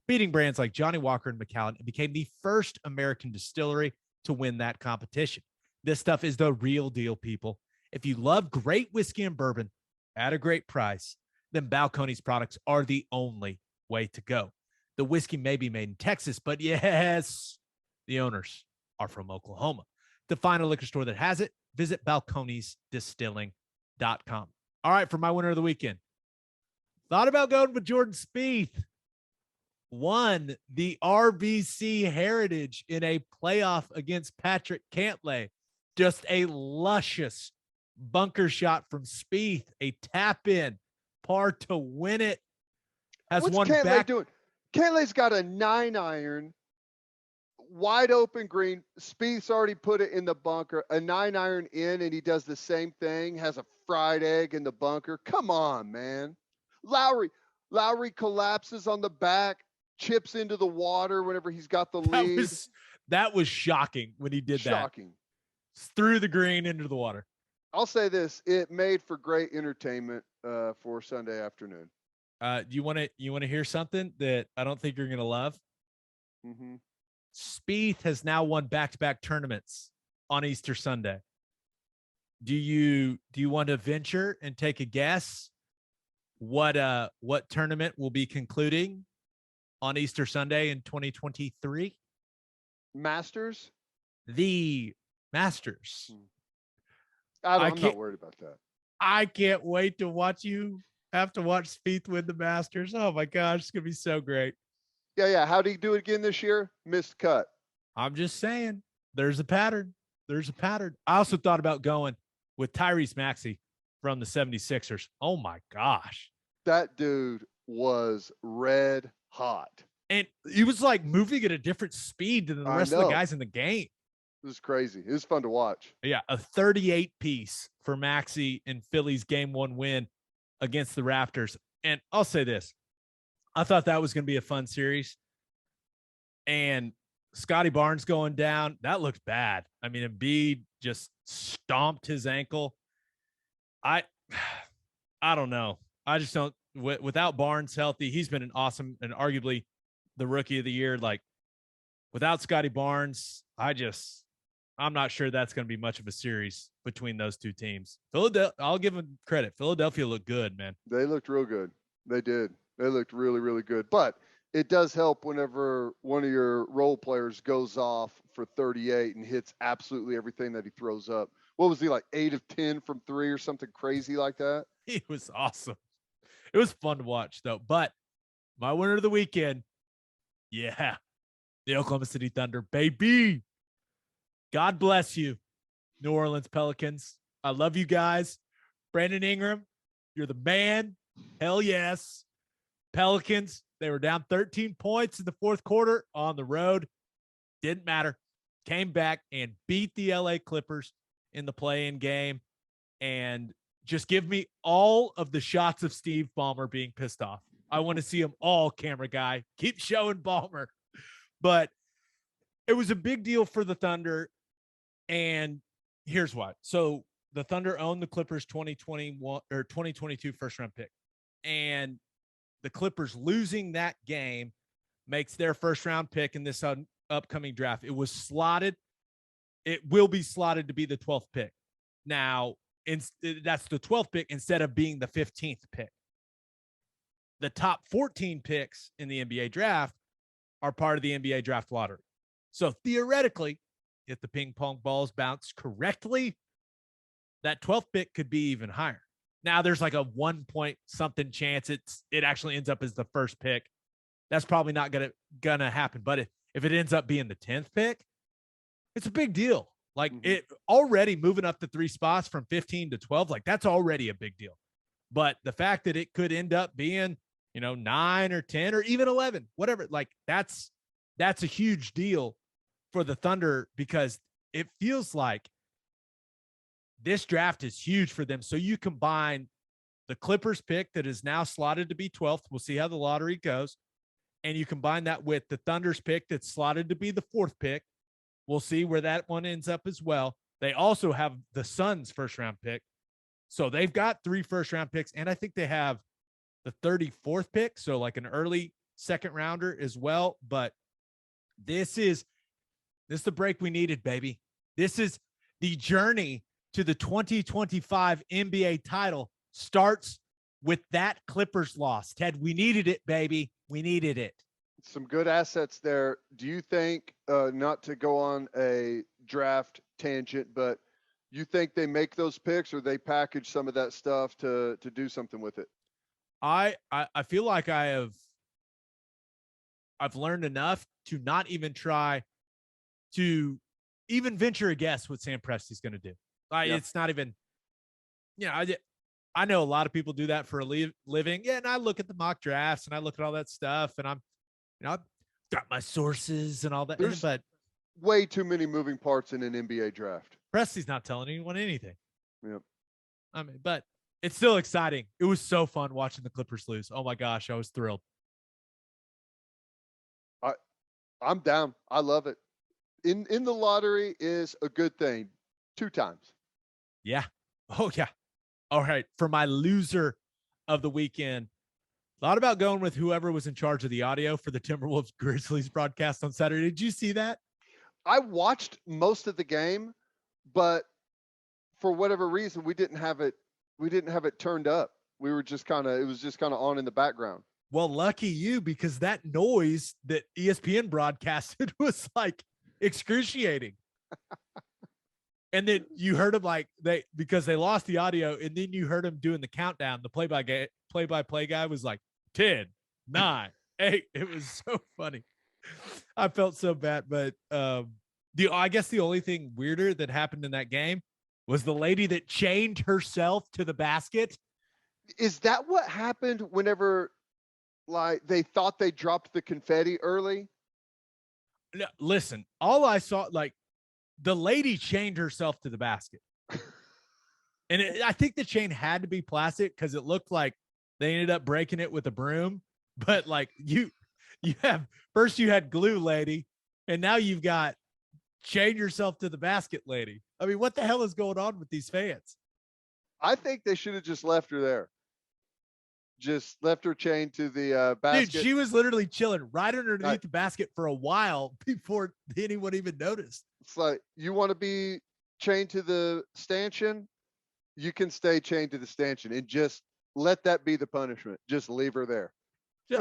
beating brands like Johnny Walker and Macallan, and became the first American distillery to win that competition. This stuff is the real deal, people. If you love great whiskey and bourbon at a great price, then Balcones products are the only way to go. The whiskey may be made in Texas, but yes, the owners are from Oklahoma. To find a liquor store that has it, visit balconesdistilling.com. All right, for my winner of the weekend, thought about going with Jordan Spieth. Won the RBC Heritage in a playoff against Patrick Cantlay. Just a luscious bunker shot from Spieth, a tap in, par to win it. Has What's one Cantlay back. doing? Cantlay's got a 9-iron, wide open green. Spieth's already put it in the bunker. A 9-iron in, and he does the same thing. Has a fried egg in the bunker. Come on, man. Lowry collapses on the back, chips into the water whenever he's got the lead. That was shocking when he did that. Shocking. Through the green into the water. I'll say this: it made for great entertainment for Sunday afternoon. Do you want to hear something that I don't think you're going to love? Mm-hmm. Spieth has now won back-to-back tournaments on Easter Sunday. Do you want to venture and take a guess what tournament will be concluding on Easter Sunday in 2023? Masters? The Masters. I'm not worried about that. I can't wait to watch you have to watch Spieth win the Masters. Oh my gosh, it's gonna be so great. Yeah. How did he do it again this year? Missed cut. I'm just saying, there's a pattern. I also thought about going with Tyrese Maxey from the 76ers. Oh my gosh. That dude was red hot. And he was like moving at a different speed than the rest of the guys in the game. It was crazy. It was fun to watch. Yeah, a 38 piece for Maxey in Philly's game 1 win against the Raptors. And I'll say this. I thought that was going to be a fun series. And Scotty Barnes going down, that looked bad. I mean, Embiid just stomped his ankle. I don't know. I just don't. Without Barnes healthy, he's been an awesome and arguably the rookie of the year. Like without Scotty Barnes, I'm not sure that's going to be much of a series between those two teams. Philadelphia, I'll give them credit. Philadelphia looked good, man. They looked real good. They did. They looked really, really good. But it does help whenever one of your role players goes off for 38 and hits absolutely everything that he throws up. What was he, like 8 of 10 from 3 or something crazy like that? He was awesome. It was fun to watch, though. But my winner of the weekend, yeah, the Oklahoma City Thunder, baby. God bless you, New Orleans Pelicans. I love you guys. Brandon Ingram, you're the man. Hell yes. Pelicans, they were down 13 points in the fourth quarter on the road. Didn't matter. Came back and beat the LA Clippers in the play-in game. And just give me all of the shots of Steve Ballmer being pissed off. I want to see them all, camera guy. Keep showing Ballmer. But it was a big deal for the Thunder. And here's why. So the Thunder owned the Clippers 2021 or 2022 first round pick. And the Clippers losing that game makes their first round pick in this upcoming draft. It was slotted. It will be slotted to be the 12th pick. Now, that's the 12th pick instead of being the 15th pick. The top 14 picks in the NBA draft are part of the NBA draft lottery. So theoretically, if the ping pong balls bounce correctly, that 12th pick could be even higher. Now there's like a 1 point something chance it actually ends up as the first pick. That's probably not gonna happen. But if it ends up being the 10th pick, it's a big deal. Like it already moving up to 3 spots from 15 to 12, like that's already a big deal. But the fact that it could end up being, 9 or 10 or even 11, whatever, like that's a huge deal for the Thunder because it feels like this draft is huge for them. So you combine the Clippers pick that is now slotted to be 12th. We'll see how the lottery goes. And you combine that with the Thunder's pick that's slotted to be the 4th pick. We'll see where that one ends up as well. They also have the Suns' first round pick. So they've got 3 first round picks. And I think they have the 34th pick. So like an early second rounder as well. But this is the break we needed, baby. This is the journey to the 2025 NBA title starts with that Clippers loss. Ted, we needed it, baby. We needed it. Some good assets there. Do you think, not to go on a draft tangent, but you think they make those picks or they package some of that stuff to do something with it? I feel like I've learned enough to not even try to even venture a guess what Sam Presti's going to do. It's not even, I know a lot of people do that for a living. Yeah. And I look at the mock drafts and I look at all that stuff and I've got my sources and all that. There's but way too many moving parts in an NBA draft. Presti's not telling anyone anything. Yep. But it's still exciting. It was so fun watching the Clippers lose. Oh my gosh. I was thrilled. I'm down. I love it. In the lottery is a good thing 2 times. Yeah. Oh yeah. All right. For my loser of the weekend, thought about going with whoever was in charge of the audio for the Timberwolves Grizzlies broadcast on Saturday. Did you see that? I watched most of the game, but for whatever reason, we didn't have it turned up. It was just kind of on in the background. Well, lucky you, because that noise that ESPN broadcasted was like excruciating. And then you heard them because they lost the audio, and then you heard him doing the countdown. The play-by-play guy was like 10, 9, 8. It was so funny. I felt so bad, but I guess the only thing weirder that happened in that game was the lady that chained herself to the basket. Is that what happened whenever they thought they dropped the confetti early? No, listen, all I saw, the lady chained herself to the basket. And I think the chain had to be plastic because it looked like they ended up breaking it with a broom. But you had glue lady, and now you've got chain yourself to the basket lady. I mean, what the hell is going on with these fans? I think they should have just left her there. just left her chained to the Dude, basket. she was literally chilling right underneath the basket for a while before anyone even noticed. It's like, you want to be chained to the stanchion, you can stay chained to the stanchion, and just let that be the punishment. Just leave her there.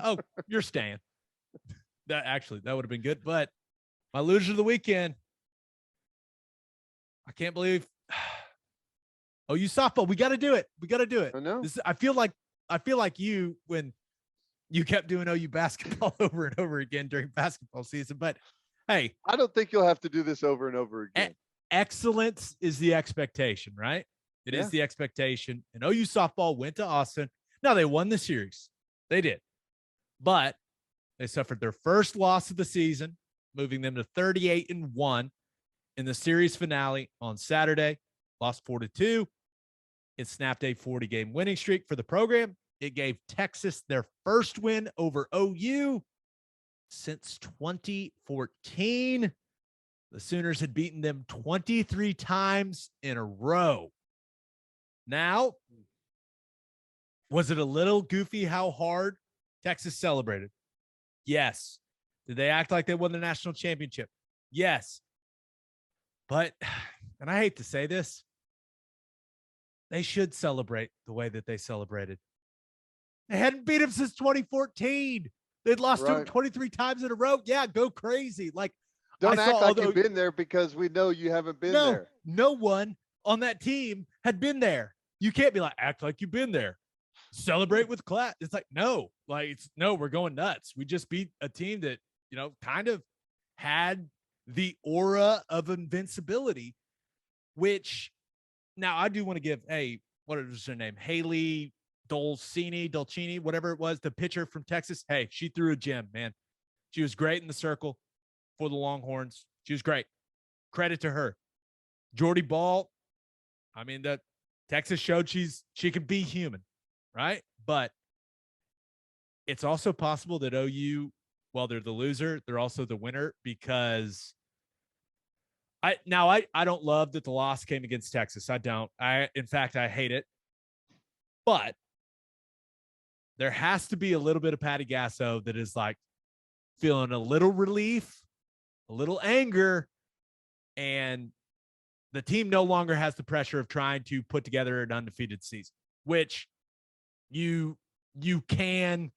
Oh, you're staying. That would have been good. But my loser of the weekend, I can't believe. OU softball. We got to do it. We got to do it. I know. I feel like you when you kept doing OU basketball over and over again during basketball season. But hey, I don't think you'll have to do this over and over again. Excellence is the expectation, right? It is the expectation. And OU softball went to Austin. Now they won the series. They did. But they suffered their first loss of the season, moving them to 38-1 in the series finale on Saturday. Lost 4-2. It snapped a 40-game winning streak for the program. It gave Texas their first win over OU since 2014. The Sooners had beaten them 23 times in a row. Now, was it a little goofy how hard Texas celebrated? Yes. Did they act like they won the national championship? Yes. But, and I hate to say this, they should celebrate the way that they celebrated. They hadn't beat him since 2014. They'd lost to him 23 times in a row. Yeah, go crazy. Like, don't act like you've been there, because we know you haven't been there. No one on that team had been there. You can't be like, act like you've been there. Celebrate with class. It's like, no, we're going nuts. We just beat a team that, kind of had the aura of invincibility, which now I do want to give, what is her name? Haley Dolcini, whatever it was, the pitcher from Texas. Hey, she threw a gem, man. She was great in the circle for the Longhorns. She was great. Credit to her. Jordy Ball, I mean, the Texas showed she could be human, right? But it's also possible that OU, while they're the loser, they're also the winner, because I don't love that the loss came against Texas. I don't. In fact, I hate it. But there has to be a little bit of Patty Gasso that is like feeling a little relief, a little anger, and the team no longer has the pressure of trying to put together an undefeated season, which you can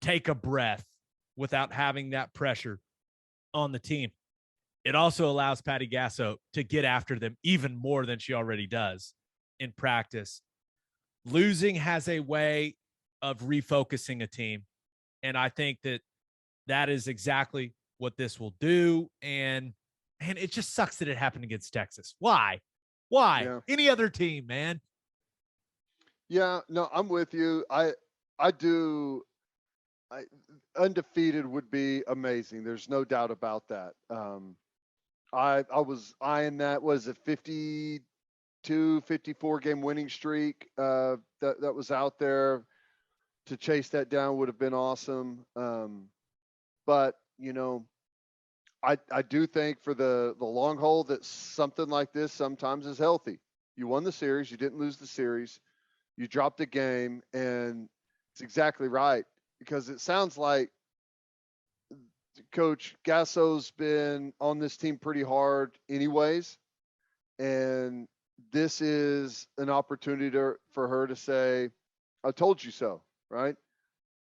take a breath without having that pressure on the team. It also allows Patty Gasso to get after them even more than she already does in practice. Losing has a way of refocusing a team, and I think that is exactly what this will do. And it just sucks that it happened against Texas. Why? Yeah. Any other team, man? Yeah, no, I'm with you. Undefeated would be amazing. There's no doubt about that. I was eyeing that, was it 52, 54 game winning streak that was out there. To chase that down would have been awesome. But I do think for the long haul that something like this sometimes is healthy. You won the series, you didn't lose the series, you dropped a game, and it's exactly right, because it sounds like Coach Gasso's been on this team pretty hard anyways, and this is an opportunity for her to say, I told you so, right?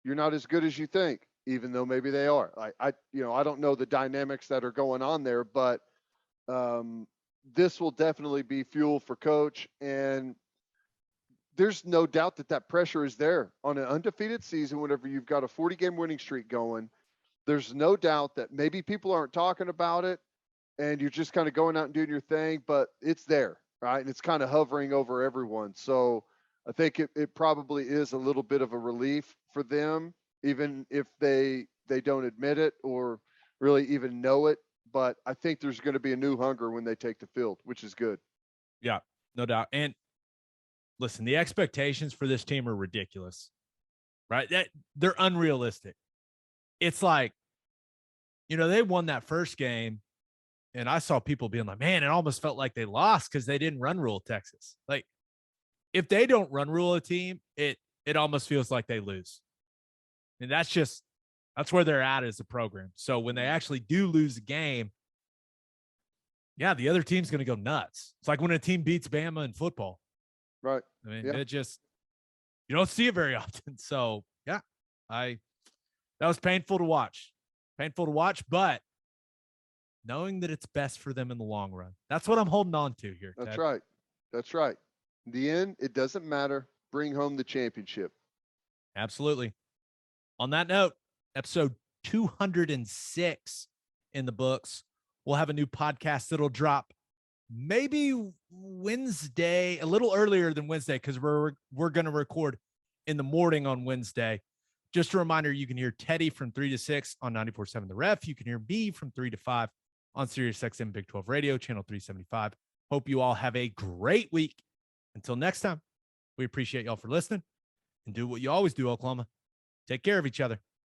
You're not as good as you think, even though maybe they are. I don't know the dynamics that are going on there, but this will definitely be fuel for Coach, and there's no doubt that pressure is there on an undefeated season. Whenever you've got a 40-game winning streak going, there's no doubt that maybe people aren't talking about it, and you're just kind of going out and doing your thing, but it's there, right? And it's kind of hovering over everyone. So I think it probably is a little bit of a relief for them, even if they don't admit it or really even know it. But I think there's going to be a new hunger when they take the field, which is good. Yeah, no doubt. And listen, the expectations for this team are ridiculous, right? They're unrealistic. It's like, they won that first game, and I saw people being like, man, it almost felt like they lost because they didn't run rule Texas. Like, if they don't run rule a team, it almost feels like they lose. And that's where they're at as a program. So when they actually do lose a game, yeah, the other team's going to go nuts. It's like when a team beats Bama in football. Right. I mean, you don't see it very often. So yeah, that was painful to watch. But knowing that it's best for them in the long run. That's what I'm holding on to here. That's Ted. right. That's right. In the end, it doesn't matter. Bring home the championship. Absolutely. On that note, episode 206 in the books. We'll have a new podcast that'll drop maybe Wednesday, a little earlier than Wednesday, because we're going to record in the morning on Wednesday. Just a reminder, you can hear Teddy from 3 to 6 on 94.7 The Ref. You can hear me from 3 to 5 on SiriusXM Big 12 Radio, channel 375. Hope you all have a great week. Until next time, we appreciate y'all for listening, and do what you always do, Oklahoma. Take care of each other.